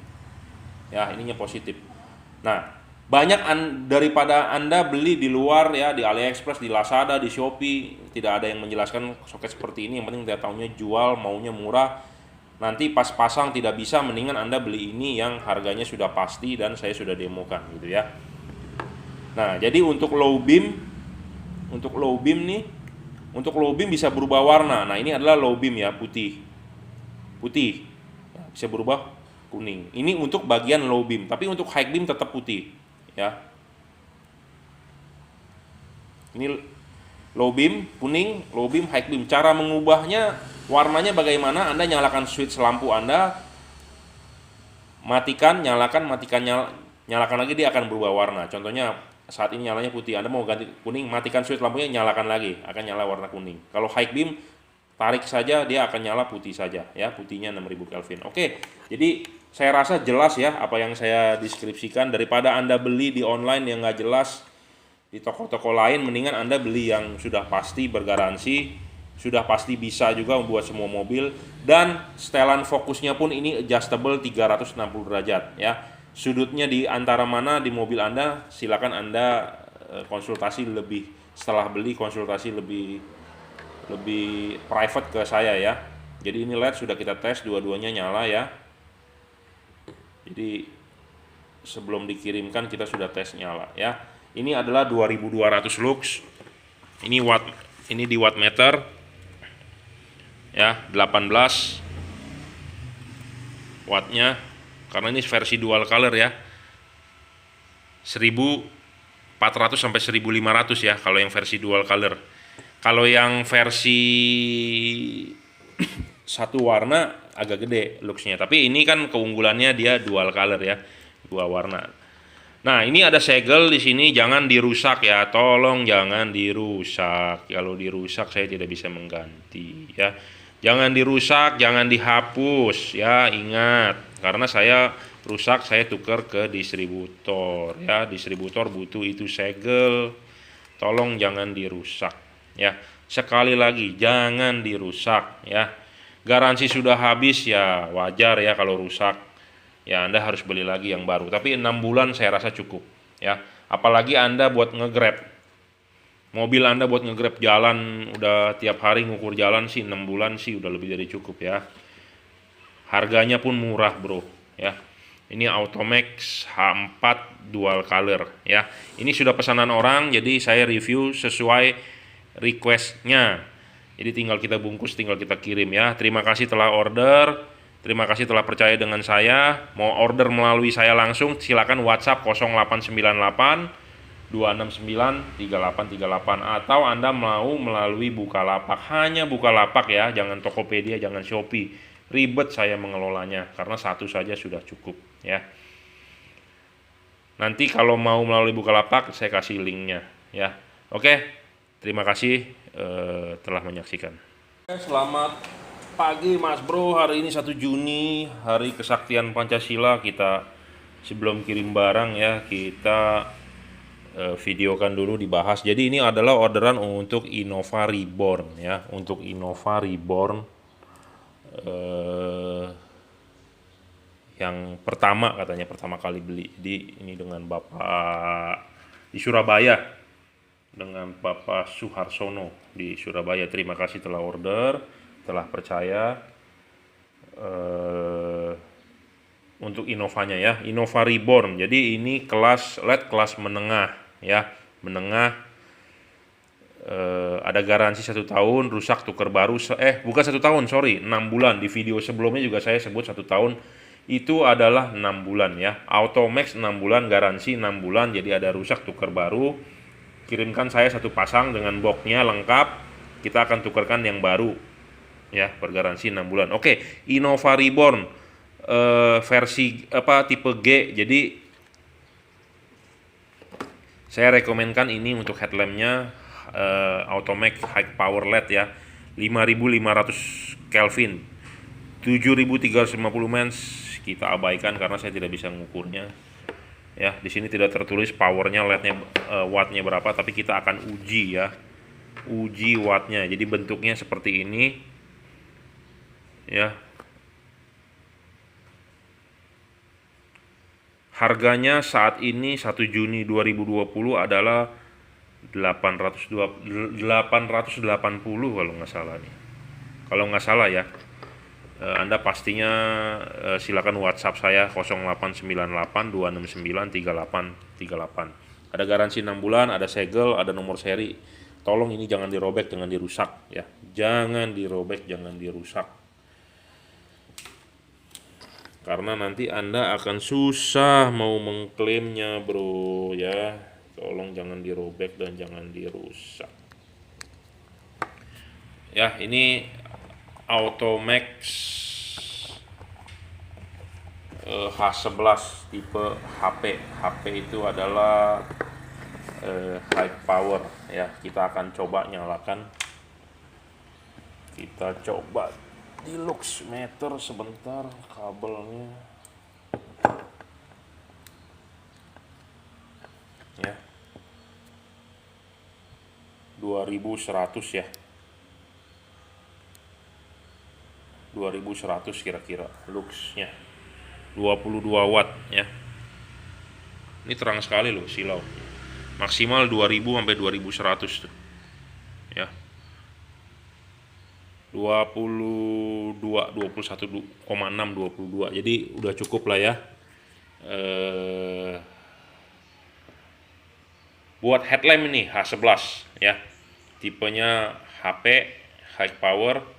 S1: Ya, ininya positif. Nah, banyak daripada Anda beli di luar ya, di AliExpress, di Lazada, di Shopee, tidak ada yang menjelaskan soket seperti ini. Yang penting dia taunya jual, maunya murah. Nanti pas pasang tidak bisa, mendingan Anda beli ini yang harganya sudah pasti dan saya sudah demokan gitu ya. Nah, jadi untuk low beam nih, untuk low beam bisa berubah warna. Nah, ini adalah low beam ya, putih, bisa berubah kuning. Ini untuk bagian low beam, tapi untuk high beam tetap putih ya. Ini low beam kuning, low beam high beam. Cara mengubahnya, warnanya bagaimana? Anda nyalakan switch lampu Anda, matikan, nyalakan, nyalakan lagi, dia akan berubah warna. Contohnya saat ini nyalanya putih, Anda mau ganti kuning, matikan switch lampunya, nyalakan lagi, akan nyala warna kuning. Kalau high beam, tarik saja, dia akan nyala putih saja ya, putihnya 6000 Kelvin. Oke, jadi saya rasa jelas ya apa yang saya deskripsikan. Daripada Anda beli di online yang nggak jelas di toko-toko lain, mendingan Anda beli yang sudah pasti bergaransi, sudah pasti bisa juga membuat semua mobil, dan setelan fokusnya pun ini adjustable 360 derajat ya. Sudutnya di antara mana di mobil Anda, silakan Anda konsultasi lebih, setelah beli konsultasi lebih private ke saya ya. Jadi ini LED sudah kita tes, dua-duanya nyala ya. Jadi sebelum dikirimkan kita sudah tes nyala ya. Ini adalah 2200 lux. Ini di wattmeter ya, 18 wattnya, karena ini versi dual color ya. 1000 400 sampai 1.500 ya kalau yang versi dual color. Kalau yang versi satu warna agak gede luxnya, tapi ini kan keunggulannya dia dual color ya, dua warna. Nah, ini ada segel di sini, jangan dirusak ya, tolong jangan dirusak. Kalau dirusak saya tidak bisa mengganti ya. Jangan dirusak, jangan dihapus ya, ingat. Karena saya rusak, saya tukar ke distributor ya. Distributor butuh itu segel. Tolong jangan dirusak ya. Sekali lagi, jangan dirusak ya. Garansi sudah habis ya, wajar ya kalau rusak. Ya Anda harus beli lagi yang baru. Tapi 6 bulan saya rasa cukup ya. Apalagi Anda buat nge-grab. Mobil Anda buat nge-grab jalan udah tiap hari ngukur jalan sih 6 bulan sih udah lebih dari cukup ya. Harganya pun murah, Bro, ya. Ini Automax H4 dual color ya. Ini sudah pesanan orang, jadi saya review sesuai requestnya. Jadi tinggal kita bungkus, tinggal kita kirim ya. Terima kasih telah order. Terima kasih telah percaya dengan saya. Mau order melalui saya langsung, silakan WhatsApp 0898 269 3838 atau Anda mau melalui Bukalapak. Hanya Bukalapak ya, jangan Tokopedia, jangan Shopee. Ribet saya mengelolanya karena satu saja sudah cukup ya. Nanti kalau mau melalui Bukalapak saya kasih linknya ya. Oke. Terima kasih telah menyaksikan. Selamat pagi Mas Bro, hari ini 1 Juni, hari kesaktian Pancasila. Kita sebelum kirim barang ya, kita videokan dulu, dibahas. Jadi ini adalah orderan untuk Innova Reborn ya, untuk Innova Reborn yang pertama katanya, pertama kali beli. Jadi ini dengan Bapak di Surabaya, dengan Bapak Suharsono di Surabaya. Terima kasih telah order, telah percaya untuk Innovanya ya, Innova Reborn. Jadi ini kelas LED, kelas menengah ya, menengah. Ada garansi 1 tahun, rusak tukar baru. Bukan 1 tahun, sorry, 6 bulan. Di video sebelumnya juga saya sebut 1 tahun, itu adalah 6 bulan ya. Automax 6 bulan, garansi 6 bulan. Jadi ada rusak tukar baru, kirimkan saya 1 pasang dengan boxnya lengkap, kita akan tukarkan yang baru ya, bergaransi 6 bulan. Oke, Innova Reborn versi tipe G. Jadi saya rekomenkan ini untuk headlampnya Automax High Power LED ya, 5500 Kelvin, 7350 lumens. Kita abaikan karena saya tidak bisa mengukurnya. Ya, di sini tidak tertulis powernya, LED-nya, wattnya berapa, tapi kita akan uji ya, uji wattnya. Jadi bentuknya seperti ini ya. Harganya saat ini 1 Juni 2020 adalah 880 kalau nggak salah nih. Kalau nggak salah ya. Anda pastinya silakan WhatsApp saya 0898 269 3838. Ada garansi 6 bulan, ada segel, ada nomor seri. Tolong ini jangan dirobek, jangan dirusak ya. Jangan dirobek, jangan dirusak. Karena nanti Anda akan susah mau mengklaimnya, Bro ya. Tolong jangan dirobek dan jangan dirusak. Ya, ini Automax H11 tipe HP. HP itu adalah high power ya. Kita akan coba nyalakan. Kita coba di lux meter sebentar kabelnya. Ya. 2100 ya. 2100 kira-kira luxnya, 22 watt ya. Ini terang sekali loh, silau. Maksimal 2000 sampai 2100 tuh ya. 21,6 22. Jadi udah cukup lah ya. Buat headlamp ini H11 ya. Tipenya HP high power.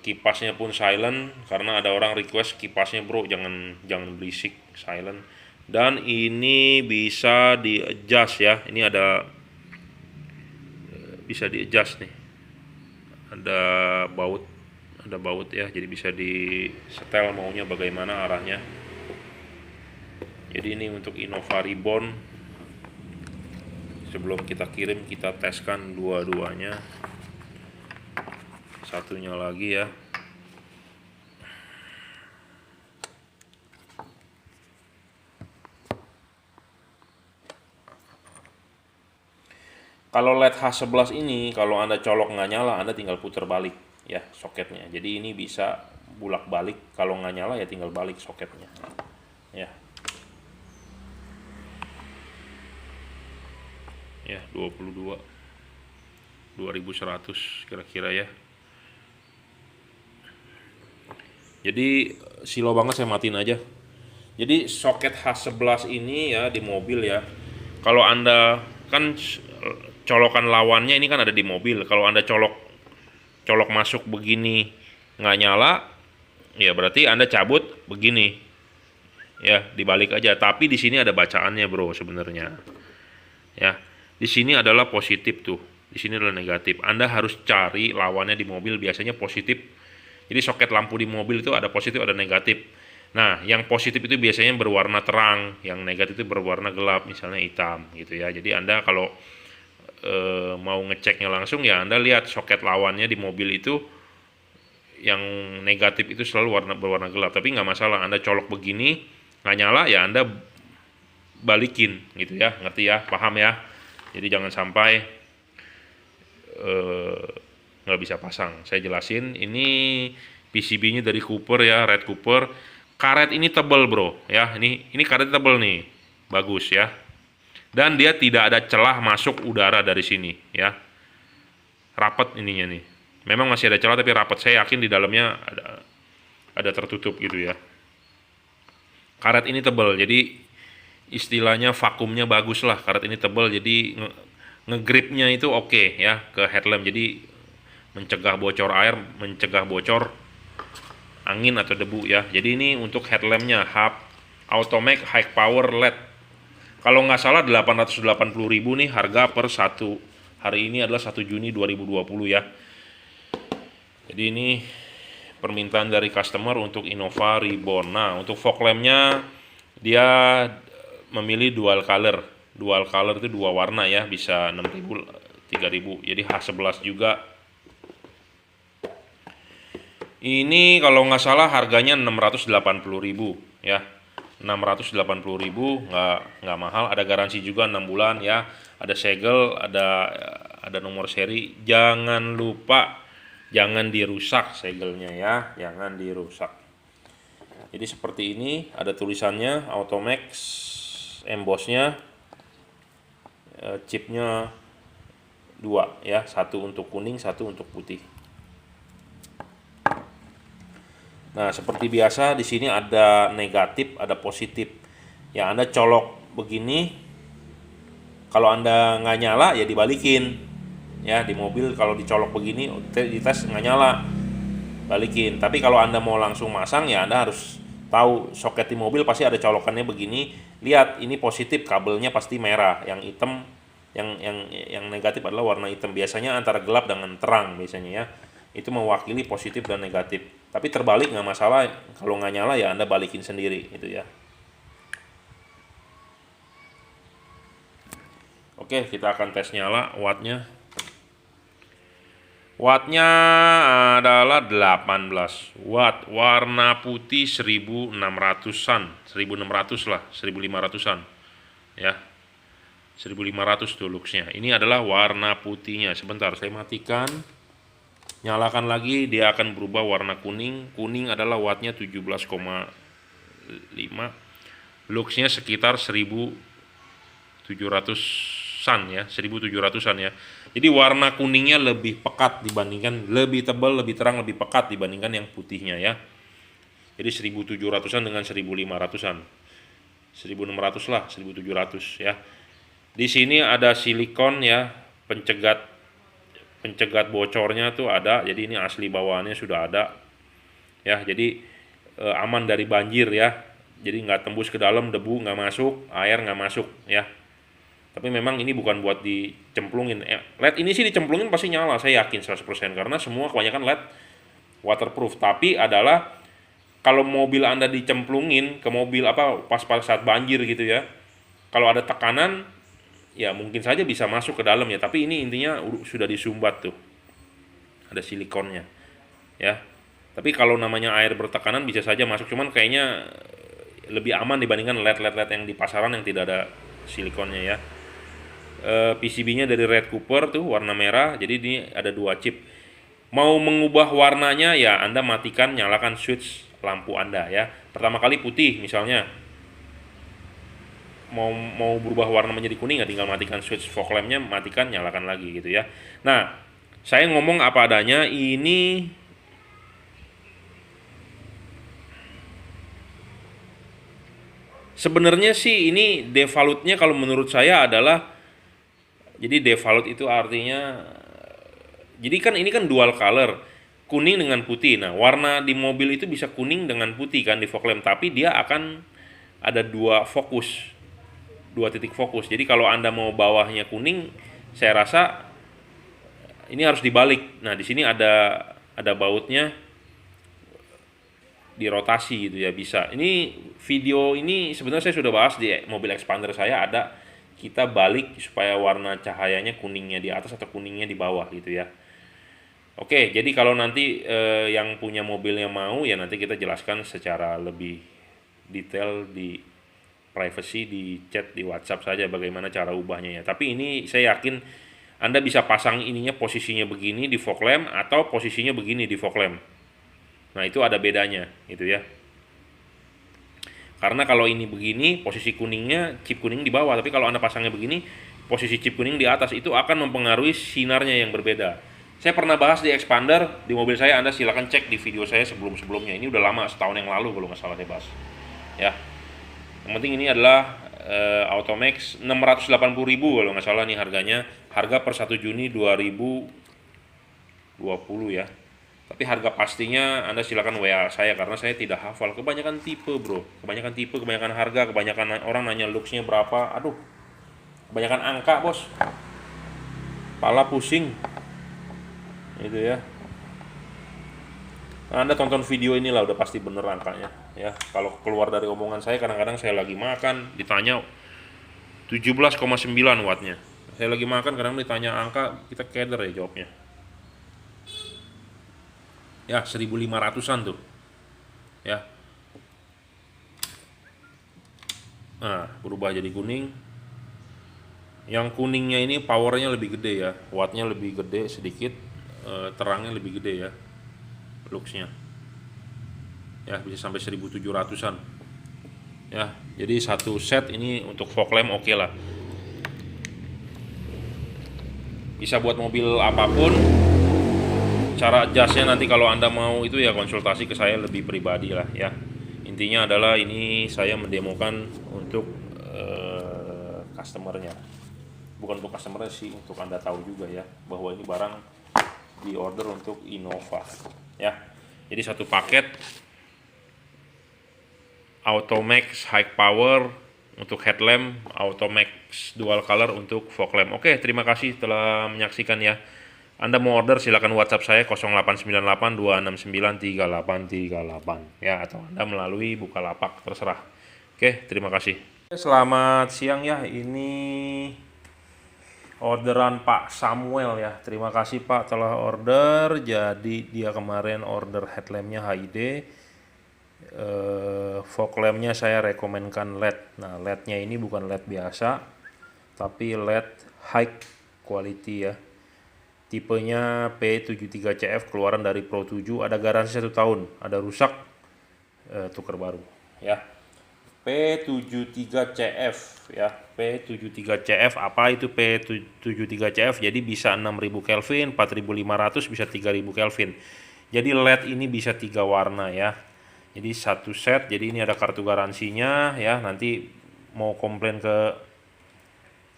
S1: Kipasnya pun silent karena ada orang request kipasnya, Bro, jangan berisik, silent. Dan ini bisa di adjust ya. Ini ada, bisa di adjust nih. Ada baut, ya. Jadi bisa di setel maunya bagaimana arahnya. Jadi ini untuk Innova Reborn. Sebelum kita kirim, kita teskan dua-duanya. Satunya lagi ya. Kalau LED H11 ini, kalau Anda colok nggak nyala, Anda tinggal putar balik ya soketnya. Jadi ini bisa bulak balik. Kalau nggak nyala ya tinggal balik soketnya. Ya, ya 2100 kira-kira ya. Jadi silo banget, saya matiin aja. Jadi soket H11 ini ya di mobil ya. Kalau Anda kan colokan lawannya ini kan ada di mobil. Kalau Anda colok masuk begini nggak nyala, ya berarti Anda cabut begini. Ya, dibalik aja. Tapi di sini ada bacaannya, Bro, sebenarnya. Ya. Di sini adalah positif tuh. Di sini adalah negatif. Anda harus cari lawannya di mobil, biasanya positif. Jadi soket lampu di mobil itu ada positif, ada negatif. Nah, yang positif itu biasanya berwarna terang, yang negatif itu berwarna gelap, misalnya hitam gitu ya. Jadi Anda kalau mau ngeceknya langsung ya Anda lihat soket lawannya di mobil itu yang negatif itu selalu berwarna gelap. Tapi nggak masalah, Anda colok begini nggak nyala ya Anda balikin gitu ya, ngerti ya, paham ya. Jadi jangan sampai nggak bisa pasang. Saya jelasin, ini PCB-nya dari Cooper ya, Red Cooper. Karet ini tebal, Bro ya. Ini karet tebal nih, bagus ya. Dan dia tidak ada celah masuk udara dari sini ya. Rapat ininya nih. Memang masih ada celah tapi rapat. Saya yakin di dalamnya ada tertutup gitu ya. Karet ini tebal, jadi istilahnya vakumnya bagus lah. Karet ini tebal, jadi ngegripnya itu oke ya ke headlamp. Jadi mencegah bocor air, mencegah bocor angin atau debu ya. Jadi ini untuk headlampnya hub Automac High Power LED. Kalau nggak salah 880.000 nih harga per satu. Hari ini adalah 1 Juni 2020 ya. Jadi ini permintaan dari customer untuk Innova Reborn. Nah, untuk fog lampnya dia memilih dual color. Dual color itu dua warna ya, bisa 6.000, 3.000. Jadi H11 juga. Ini kalau nggak salah harganya 680.000 ya. 680.000, nggak mahal. Ada garansi juga 6 bulan ya. Ada segel, ada nomor seri. Jangan lupa jangan dirusak segelnya ya, jangan dirusak. Jadi seperti ini, ada tulisannya Automax, embossnya, chipnya 2 ya, satu untuk kuning, satu untuk putih. Nah, seperti biasa di sini ada negatif, ada positif. Ya, Anda colok begini, kalau Anda nggak nyala ya dibalikin. Ya, di mobil kalau dicolok begini, di tes nggak nyala, balikin. Tapi kalau Anda mau langsung masang ya Anda harus tahu soket di mobil pasti ada colokannya begini. Lihat, ini positif, kabelnya pasti merah. Yang hitam, yang negatif adalah warna hitam. Biasanya antara gelap dengan terang biasanya ya. Itu mewakili positif dan negatif. Tapi terbalik nggak masalah, kalau nggak nyala ya Anda balikin sendiri gitu ya. Oke, kita akan tes nyala wattnya. Wattnya adalah 18 watt, warna putih 1600-an, 1600 lah, 1500-an ya. 1500 tuh luxnya. Ini adalah warna putihnya. Sebentar, saya matikan. Nyalakan lagi, dia akan berubah warna kuning. Kuning adalah wattnya 17,5. Luxnya sekitar 1700-an ya, 1700-an ya. Jadi warna kuningnya lebih pekat dibandingkan, lebih tebal, lebih terang, lebih pekat dibandingkan yang putihnya ya. Jadi 1700-an dengan 1500-an. 1600 lah, 1700 ya. Di sini ada silikon ya, pencegat bocornya tuh ada. Jadi ini asli bawaannya sudah ada. Ya, jadi aman dari banjir ya. jadi nggak tembus ke dalam, debu nggak masuk, air nggak masuk ya. Tapi memang ini bukan buat dicemplungin. LED ini sih dicemplungin pasti nyala, saya yakin 100%, karena semua kebanyakan LED waterproof. Tapi adalah kalau mobil Anda dicemplungin ke mobil apa pas saat banjir gitu ya, kalau ada tekanan ya mungkin saja bisa masuk ke dalam ya, tapi ini intinya sudah disumbat tuh, ada silikonnya ya. Tapi kalau namanya air bertekanan bisa saja masuk, cuman kayaknya lebih aman dibandingkan LED yang di pasaran yang tidak ada silikonnya ya. PCB-nya dari Red Cooper tuh warna merah, jadi ini ada dua chip. Mau mengubah warnanya ya Anda matikan, nyalakan switch lampu Anda ya. Pertama kali putih misalnya, mau berubah warna menjadi kuning ya tinggal matikan switch fog lamp-nya, matikan, nyalakan lagi gitu ya. Nah, saya ngomong apa adanya, ini sebenarnya sih ini devalutnya kalau menurut saya adalah, jadi devalut itu artinya, jadi kan ini kan dual color, kuning dengan putih. Nah, warna di mobil itu bisa kuning dengan putih kan di fog lamp, tapi dia akan ada dua fokus, dua titik fokus. Jadi kalau Anda mau bawahnya kuning, saya rasa ini harus dibalik. Nah, di sini ada bautnya, dirotasi gitu ya bisa. Ini video ini sebenarnya saya sudah bahas di mobil expander saya, ada kita balik supaya warna cahayanya kuningnya di atas atau kuningnya di bawah gitu ya. Oke, jadi kalau nanti yang punya mobilnya mau ya nanti kita jelaskan secara lebih detail di privacy, di chat di WhatsApp saja bagaimana cara ubahnya ya. Tapi ini saya yakin Anda bisa pasang ininya posisinya begini di fog lamp atau posisinya begini di fog lamp. Nah, itu ada bedanya gitu ya. Karena kalau ini begini, posisi kuningnya, chip kuning di bawah, tapi kalau Anda pasangnya begini, posisi chip kuning di atas, itu akan mempengaruhi sinarnya yang berbeda. Saya pernah bahas di expander di mobil saya, Anda silakan cek di video saya sebelum-sebelumnya. Ini udah lama, setahun yang lalu kalau nggak salah saya bahas. Ya. Yang penting ini adalah Automax 680.000 kalau nggak salah nih harganya. Harga per 1 Juni 2020 ya. Tapi harga pastinya Anda silakan WA saya karena saya tidak hafal. Kebanyakan tipe, bro. Kebanyakan tipe, kebanyakan harga, kebanyakan orang nanya looks-nya berapa. Aduh. Kebanyakan angka, bos. Kepala pusing. Itu ya. Nah, Anda tonton video inilah udah pasti bener angkanya ya. Kalau keluar dari omongan saya, kadang-kadang saya lagi makan ditanya 17,9 wattnya. Saya lagi makan kadang ditanya angka, kita keder ya jawabnya. Ya 1500-an tuh ya. Nah, berubah jadi kuning. Yang kuningnya ini powernya lebih gede ya, wattnya lebih gede sedikit, terangnya lebih gede ya, luxnya ya, bisa sampai 1700-an ya. Jadi satu set ini untuk fog lamp oke lah, bisa buat mobil apapun. Cara adjustnya nanti kalau Anda mau itu ya konsultasi ke saya lebih pribadi lah ya. Intinya adalah ini saya mendemokan untuk customernya, bukan untuk customernya sih, untuk Anda tahu juga ya bahwa ini barang di order untuk Innova ya. Jadi satu paket Automax High Power untuk headlamp, Automax Dual Color untuk fog lamp. Oke, terima kasih telah menyaksikan ya. Anda mau order silakan WhatsApp saya 0898 269 3838 ya, atau Anda melalui Bukalapak, terserah. Oke, terima kasih. Selamat siang ya. Ini orderan Pak Samuel ya. Terima kasih Pak telah order. Jadi dia kemarin order headlampnya HID. Fog lampnya saya rekomenkan LED. Nah, LED-nya ini bukan LED biasa, tapi LED high quality ya. Tipenya P73CF keluaran dari Pro 7, ada garansi 1 tahun, ada rusak tuker baru ya. P73CF ya, P73CF apa itu P73CF? Jadi bisa 6000 Kelvin, 4500, bisa 3000 Kelvin. Jadi LED ini bisa 3 warna ya. Jadi satu set, jadi ini ada kartu garansinya ya. Nanti mau komplain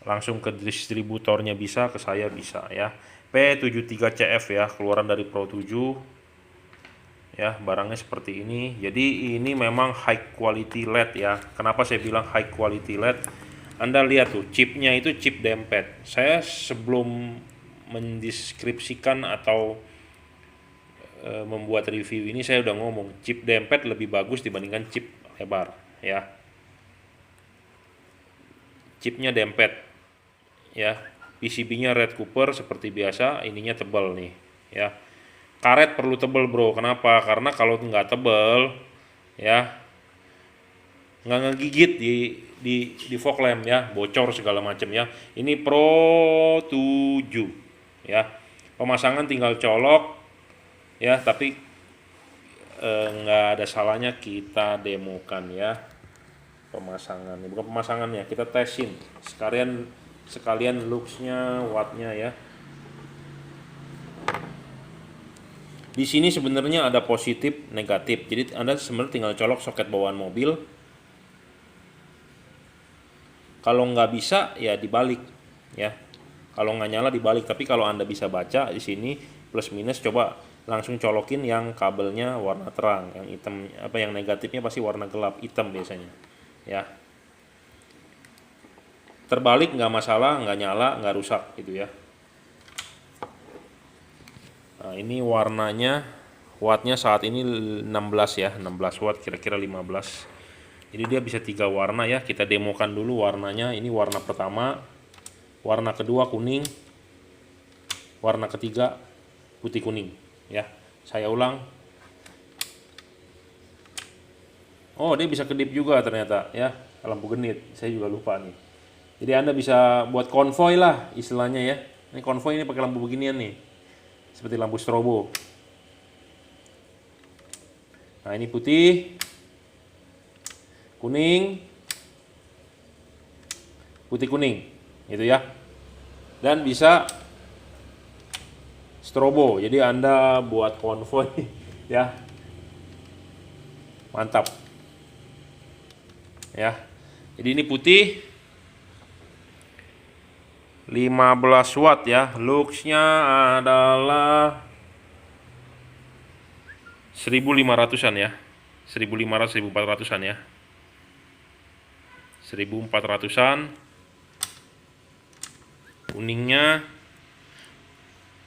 S1: langsung ke distributornya bisa, ke saya bisa ya. P73CF ya, keluaran dari Pro 7 ya, barangnya seperti ini. Jadi ini memang high quality LED ya. Kenapa saya bilang high quality LED? Anda lihat tuh, chipnya itu chip dempet. Saya sebelum mendeskripsikan atau membuat review ini, saya udah ngomong chip dempet lebih bagus dibandingkan chip lebar ya. Chipnya dempet ya, PCB-nya Red Cooper seperti biasa, ininya tebal nih ya. Karet perlu tebal bro, kenapa? Karena kalau nggak tebal ya, nggak ngegigit di fog lamp ya, bocor segala macam ya. Ini Pro 7 ya, pemasangan tinggal colok ya, tapi nggak ada salahnya kita demokan ya pemasangannya, bukan pemasangannya, kita tesin sekalian looksnya, wattnya ya. Di sini sebenarnya ada positif negatif, jadi Anda sebenarnya tinggal colok soket bawaan mobil. Kalau nggak bisa ya dibalik ya, kalau nggak nyala dibalik. Tapi kalau Anda bisa baca di sini plus minus, coba langsung colokin yang kabelnya warna terang, yang hitam apa, yang negatifnya pasti warna gelap hitam biasanya ya. Terbalik nggak masalah, nggak nyala, nggak rusak gitu ya. Nah, ini warnanya, wattnya saat ini 16 ya, 16 watt, kira-kira 15. Jadi dia bisa 3 warna ya. Kita demokan dulu warnanya. Ini warna pertama, warna kedua kuning, warna ketiga putih kuning ya. Saya ulang. Oh, dia bisa kedip juga ternyata ya, lampu genit. Saya juga lupa nih. Jadi Anda bisa buat konvoy lah istilahnya ya. Ini konvoy ini pakai lampu beginian nih, seperti lampu strobo. Nah, ini putih, kuning, putih kuning gitu ya. Dan bisa strobo, jadi Anda buat konvoy ya, mantap ya. Jadi ini putih 15 watt ya. Luxnya adalah 1500-an ya, 1500 1400-an ya, 1400-an. Kuningnya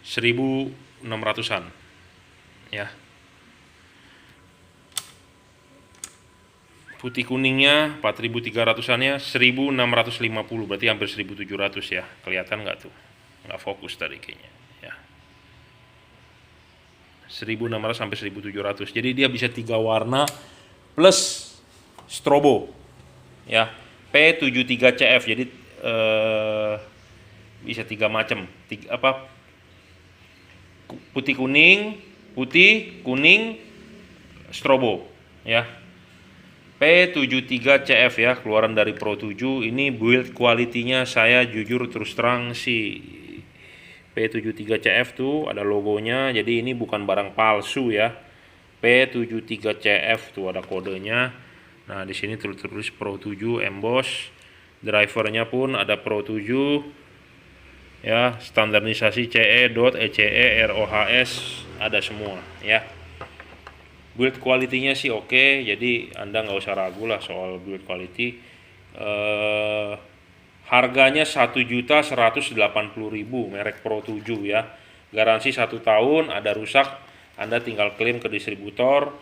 S1: 1600-an ya. Putih kuningnya 4300-an ya, 1650, berarti hampir 1700 ya. Kelihatan nggak tuh? Nggak fokus tadi kayaknya ya. 1600 sampai 1700. Jadi dia bisa 3 warna plus strobo ya. P73CF, jadi bisa 3 macam, apa, putih kuning, putih kuning, strobo ya. P73CF ya, keluaran dari Pro 7. Ini build quality-nya saya jujur terus terang sih, P73CF tuh ada logonya, jadi ini bukan barang palsu ya. P73CF tuh ada kodenya. Nah, di sini tertulis Pro 7 emboss. Drivernya pun ada Pro 7 ya, standarisasi CE.ECE ROHS ada semua ya. Build quality-nya sih oke, jadi Anda nggak usah ragu lah soal build quality. Harganya 1.180.000, merek Pro 7 ya. Garansi 1 tahun, ada rusak Anda tinggal klaim ke distributor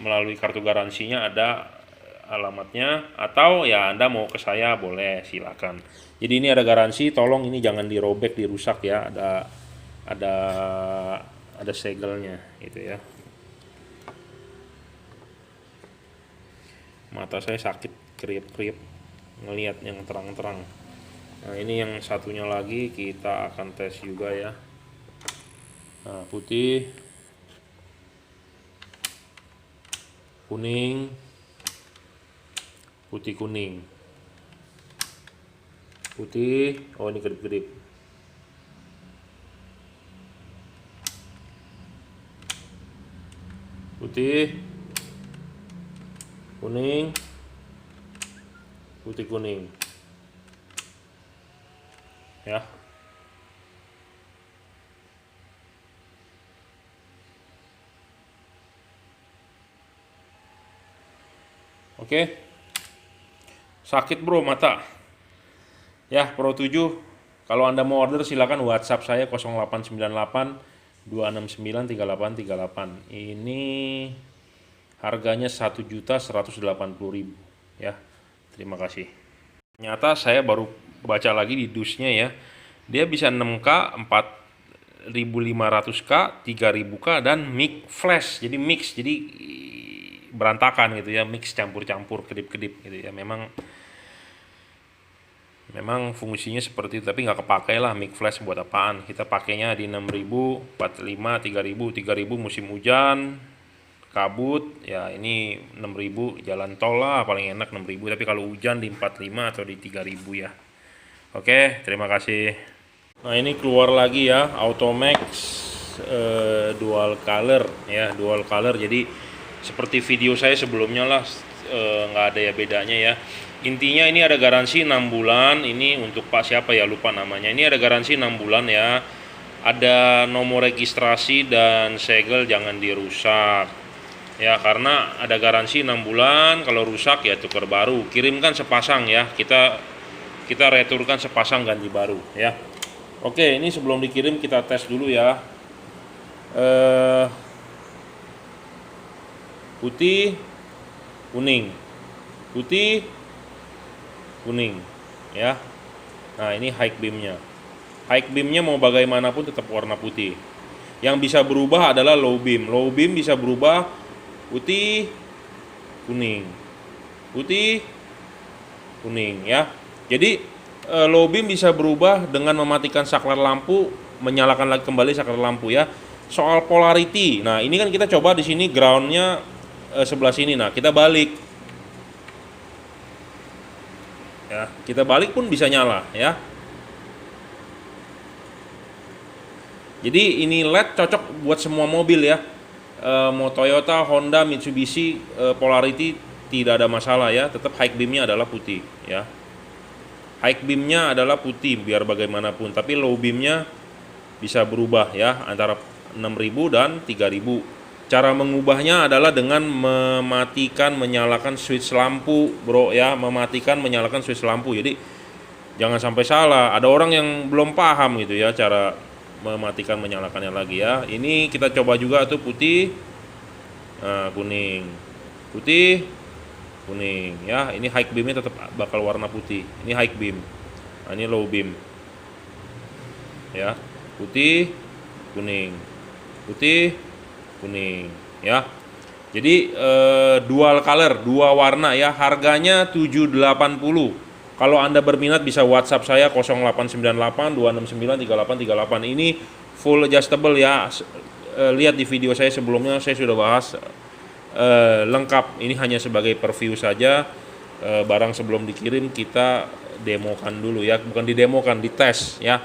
S1: melalui kartu garansinya, ada alamatnya, atau ya Anda mau ke saya boleh, silakan. Jadi ini ada garansi, tolong ini jangan dirobek, dirusak ya, ada segelnya gitu ya. Mata saya sakit, kriep-kriep ngelihat yang terang-terang. Nah, ini yang satunya lagi kita akan tes juga ya. Nah, putih, kuning, putih kuning, putih. Oh, ini kedip-kedip. Putih, kuning, putih kuning ya. Oke. Sakit bro mata. Ya, Pro 7. Kalau Anda mau order silakan WhatsApp saya 0898 269 3838. Ini harganya 1.180.000 ya. Terima kasih. Ternyata saya baru baca lagi di dusnya ya. Dia bisa 6K, 4.500K, 3.000K dan mix flash. Jadi mix, jadi berantakan gitu ya, mix campur-campur, kedip-kedip gitu ya. Memang fungsinya seperti itu, tapi nggak kepakai lah mic flash buat apaan. Kita pakainya di 6.000, 45, 3.000 musim hujan, kabut, ya ini 6.000 jalan tol lah paling enak 6.000, tapi kalau hujan di 45 atau di 3.000 ya. Oke, terima kasih. Nah ini keluar lagi ya, Automax dual color ya, dual color. Jadi seperti video saya sebelumnya lah, nggak ada ya bedanya ya. Intinya ini ada garansi 6 bulan. Ini untuk Pak siapa ya, lupa namanya. Ini ada garansi 6 bulan ya. Ada nomor registrasi dan segel jangan dirusak ya, karena ada garansi 6 bulan. Kalau rusak ya tukar baru. Kirimkan sepasang ya, kita returkan sepasang ganti baru ya. Oke, ini sebelum dikirim kita tes dulu ya. Putih, kuning, putih, kuning ya. Nah ini high beamnya. High beamnya mau bagaimanapun tetap warna putih. Yang bisa berubah adalah low beam. Low beam bisa berubah putih, kuning, putih, kuning ya. Jadi low beam bisa berubah dengan mematikan saklar lampu, menyalakan lagi kembali saklar lampu ya. Soal polarity, nah ini kan kita coba di sini groundnya sebelah sini. Nah kita balik. Ya, kita balik pun bisa nyala ya. Jadi ini LED cocok buat semua mobil ya. Mau Toyota, Honda, Mitsubishi, Polarity tidak ada masalah ya. Tetap high beamnya adalah putih ya. High beamnya adalah putih biar bagaimanapun. Tapi low beamnya bisa berubah ya, antara 6.000 dan 3.000. Cara mengubahnya adalah dengan mematikan menyalakan switch lampu bro ya, mematikan menyalakan switch lampu. Jadi jangan sampai salah, ada orang yang belum paham gitu ya cara mematikan menyalakannya lagi ya. Ini kita coba juga tuh putih, nah, kuning, putih, kuning ya. Ini high beamnya tetap bakal warna putih. Ini high beam, nah, ini low beam ya. Putih, kuning, putih, kuning ya. Jadi dual color, dua warna ya. Harganya 780. Kalau Anda berminat bisa WhatsApp saya 0898 269 3838. Ini full adjustable ya. Lihat di video saya sebelumnya, saya sudah bahas lengkap. Ini hanya sebagai preview saja. Barang sebelum dikirim kita demokan dulu ya, bukan didemokan, dites ya.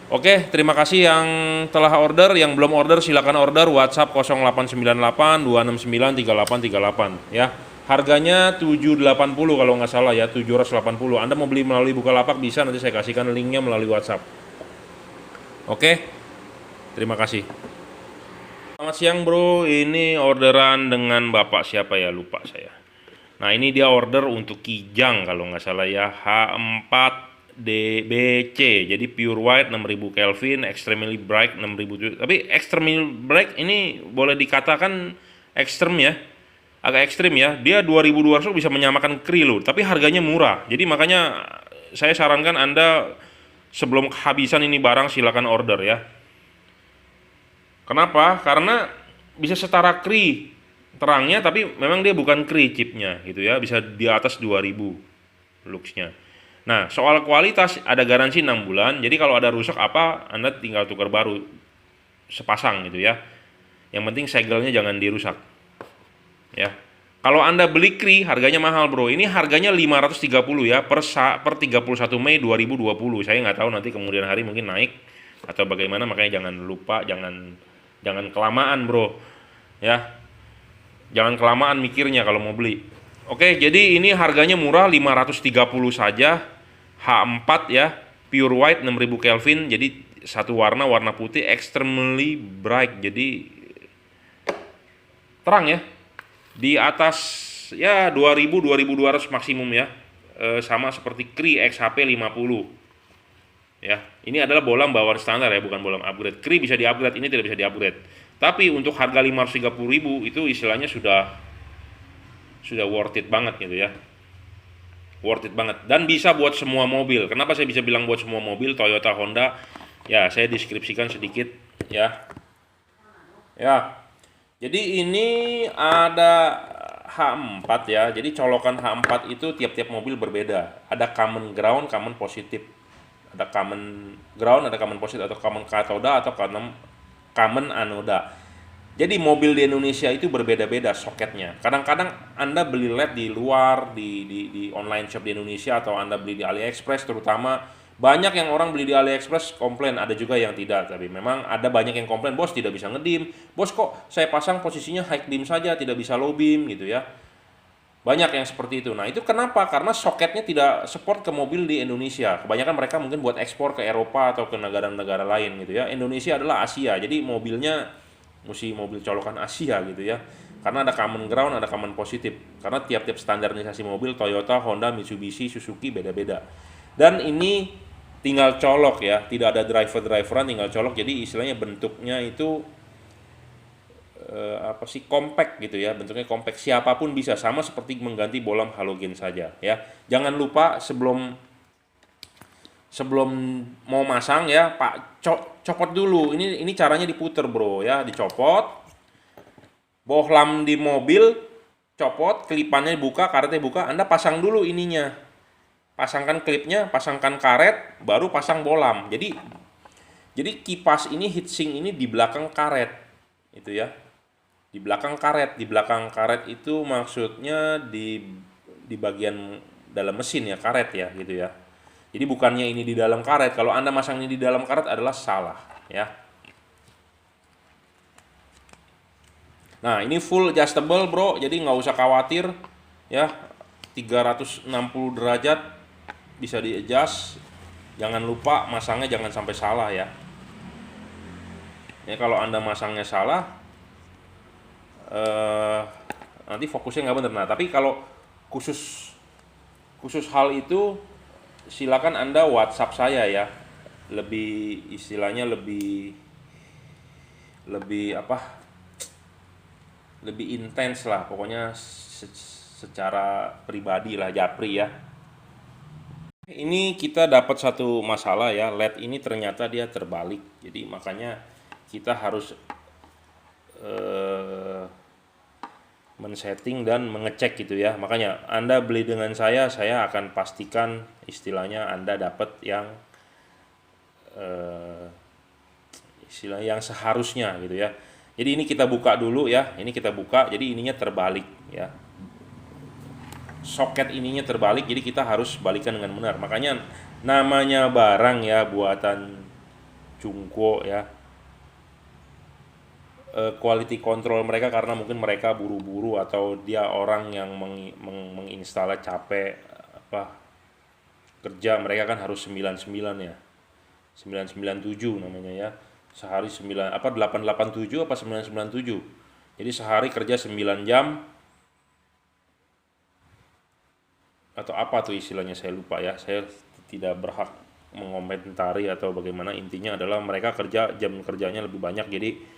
S1: Oke, terima kasih yang telah order. Yang belum order silakan order WhatsApp 0898 269 3838 ya. Harganya 780 kalau nggak salah ya, 780. Anda mau beli melalui Bukalapak bisa, nanti saya kasihkan linknya melalui WhatsApp. Oke, terima kasih. Selamat siang bro, ini orderan dengan Bapak siapa ya, lupa saya. Nah ini dia order untuk Kijang kalau nggak salah ya, H4 DBC, jadi pure white 6000 Kelvin, extremely bright 6000. Tapi extremely bright ini boleh dikatakan ekstrem ya, agak ekstrim ya. Dia 2200 bisa menyamakan Kri loh, tapi harganya murah. Jadi makanya saya sarankan Anda sebelum kehabisan ini barang silakan order ya. Kenapa? Karena bisa setara Kri terangnya, tapi memang dia bukan Kri chipnya gitu ya, bisa di atas 2000 luxnya. Nah, soal kualitas ada garansi 6 bulan. Jadi kalau ada rusak apa, Anda tinggal tukar baru sepasang gitu ya. Yang penting segelnya jangan dirusak. Ya. Kalau Anda beli Kri harganya mahal, Bro. Ini harganya 530 ya per 31 Mei 2020. Saya nggak tahu nanti kemudian hari mungkin naik atau bagaimana, makanya jangan lupa, jangan kelamaan, Bro. Ya. Jangan kelamaan mikirnya kalau mau beli. Oke, jadi ini harganya murah 530 saja. H4 ya, pure white 6000 Kelvin, jadi satu warna putih, extremely bright, jadi terang ya. Di atas ya 2000 2200 maksimum ya. Sama seperti Cree XHP 50 ya. Ini adalah bolam bawaan standar ya, bukan bolam upgrade. Cree bisa di-upgrade, ini tidak bisa di-upgrade. Tapi untuk harga 530.000 itu istilahnya sudah worth it banget gitu ya. Worth it banget dan bisa buat semua mobil. Kenapa saya bisa bilang buat semua mobil? Toyota, Honda, ya saya deskripsikan sedikit ya. Ya, jadi ini ada H4 ya. Jadi colokan H4 itu tiap-tiap mobil berbeda. Ada common ground, common positif. Ada common ground, ada common positif, atau common katoda, atau common anoda. Jadi mobil di Indonesia itu berbeda-beda soketnya. Kadang-kadang Anda beli LED di luar, di online shop di Indonesia, atau Anda beli di AliExpress terutama. Banyak yang orang beli di AliExpress komplain, ada juga yang tidak. Tapi memang ada banyak yang komplain, bos tidak bisa ngedim. Bos kok saya pasang posisinya high beam saja, tidak bisa low beam gitu ya. Banyak yang seperti itu. Nah itu kenapa? Karena soketnya tidak support ke mobil di Indonesia. Kebanyakan mereka mungkin buat ekspor ke Eropa atau ke negara-negara lain gitu ya. Indonesia adalah Asia, jadi mobilnya mesti mobil colokan Asia gitu ya, karena ada common ground, ada common positif, karena tiap-tiap standarisasi mobil Toyota, Honda, Mitsubishi, Suzuki beda-beda. Dan ini tinggal colok ya, tidak ada driver-driveran, tinggal colok. Jadi istilahnya bentuknya itu compact gitu ya, bentuknya compact, siapapun bisa, sama seperti mengganti bolam halogen saja ya. Jangan lupa sebelum mau masang ya Pak, copot dulu. Ini caranya diputer bro ya, dicopot. Bohlam di mobil, copot, kelipannya buka, karetnya buka, Anda pasang dulu ininya. Pasangkan klipnya, pasangkan karet, baru pasang bohlam. Jadi kipas ini, heatsink ini di belakang karet. Itu ya. Di belakang karet itu maksudnya di bagian dalam mesin ya, karet ya gitu ya. Jadi bukannya ini di dalam karet. Kalau Anda masang ini di dalam karet adalah salah ya. Nah ini full adjustable bro, jadi nggak usah khawatir ya. 360 derajat bisa di adjust. Jangan lupa masangnya jangan sampai salah ya. Ya kalau Anda masangnya salah, nanti fokusnya nggak bener. Nah tapi kalau khusus hal itu, silakan Anda WhatsApp saya ya. Lebih istilahnya lebih intens lah, pokoknya secara pribadi lah, japri ya. Ini kita dapat satu masalah ya, LED ini ternyata dia terbalik. Jadi makanya kita harus men-setting dan mengecek gitu ya. Makanya Anda beli dengan saya akan pastikan istilahnya Anda dapat yang istilahnya yang seharusnya gitu ya. Jadi ini kita buka dulu ya. Ini kita buka, jadi ininya terbalik ya. Soket ininya terbalik, jadi kita harus balikan dengan benar. Makanya namanya barang ya buatan Jungkook ya. Quality control mereka, karena mungkin mereka buru-buru atau dia orang yang menginstalnya capek kerja, mereka kan harus 99 ya, 997 namanya ya, sehari 887 apa 997, jadi sehari kerja 9 jam atau apa tuh istilahnya, saya lupa ya, saya tidak berhak mengomentari atau bagaimana. Intinya adalah mereka jam kerjanya lebih banyak, jadi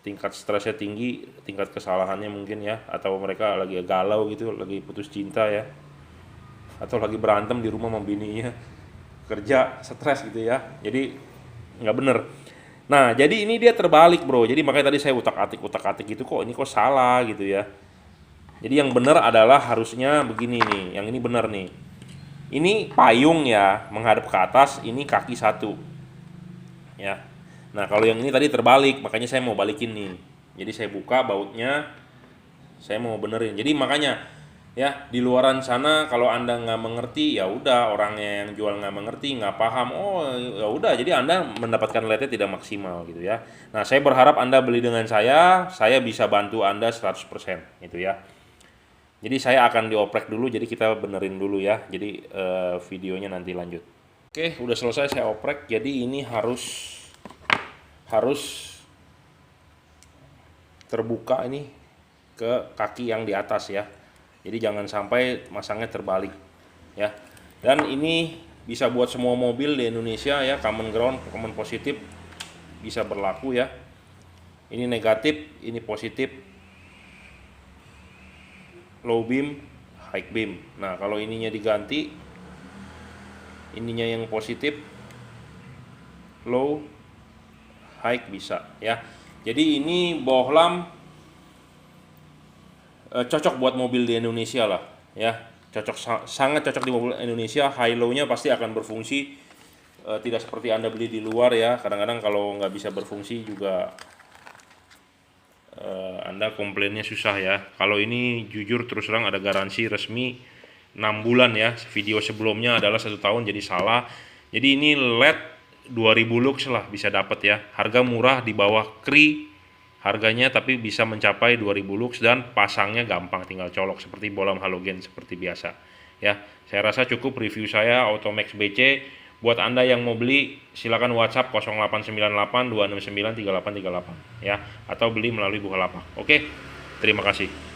S1: tingkat stresnya tinggi, tingkat kesalahannya mungkin ya, atau mereka lagi galau gitu, lagi putus cinta ya, atau lagi berantem di rumah sama bininya, kerja stres gitu ya, jadi nggak bener. Nah jadi ini dia terbalik bro, jadi makanya tadi saya utak-atik gitu, kok ini kok salah gitu ya. Jadi yang bener adalah harusnya begini nih, yang ini bener nih, ini payung ya menghadap ke atas, ini kaki satu ya. Nah kalau yang ini tadi terbalik, makanya saya mau balikin nih. Jadi saya buka bautnya, saya mau benerin. Jadi makanya ya di luaran sana kalau Anda nggak mengerti, ya udah, orangnya yang jual nggak mengerti, nggak paham, oh ya udah, jadi Anda mendapatkan LED-nya tidak maksimal gitu ya. Nah saya berharap Anda beli dengan saya bisa bantu Anda 100% gitu ya. Jadi saya akan dioprek dulu, jadi kita benerin dulu ya. Jadi videonya nanti lanjut. Oke, udah selesai saya oprek. Jadi ini harus terbuka ini ke kaki yang di atas ya. Jadi jangan sampai masangnya terbalik ya. Dan ini bisa buat semua mobil di Indonesia ya, common ground, common positif bisa berlaku ya. Ini negatif, ini positif, low beam, high beam. Nah, kalau ininya diganti, ininya yang positif, low, high bisa ya. Jadi ini bohlam cocok buat mobil di Indonesia lah ya. Sangat cocok di mobil Indonesia. High low-nya pasti akan berfungsi, tidak seperti Anda beli di luar ya. Kadang-kadang kalau nggak bisa berfungsi juga Anda komplainnya susah ya. Kalau ini jujur terus terang ada garansi resmi 6 bulan ya. Video sebelumnya adalah 1 tahun, jadi salah. Jadi ini LED 2000 lux lah bisa dapat ya. Harga murah di bawah KRI harganya, tapi bisa mencapai 2000 lux dan pasangnya gampang, tinggal colok seperti bohlam halogen seperti biasa ya. Saya rasa cukup review saya Automax BC. Buat Anda yang mau beli silakan WhatsApp 0898 269 3838 ya, atau beli melalui Bukalapak. Oke, terima kasih.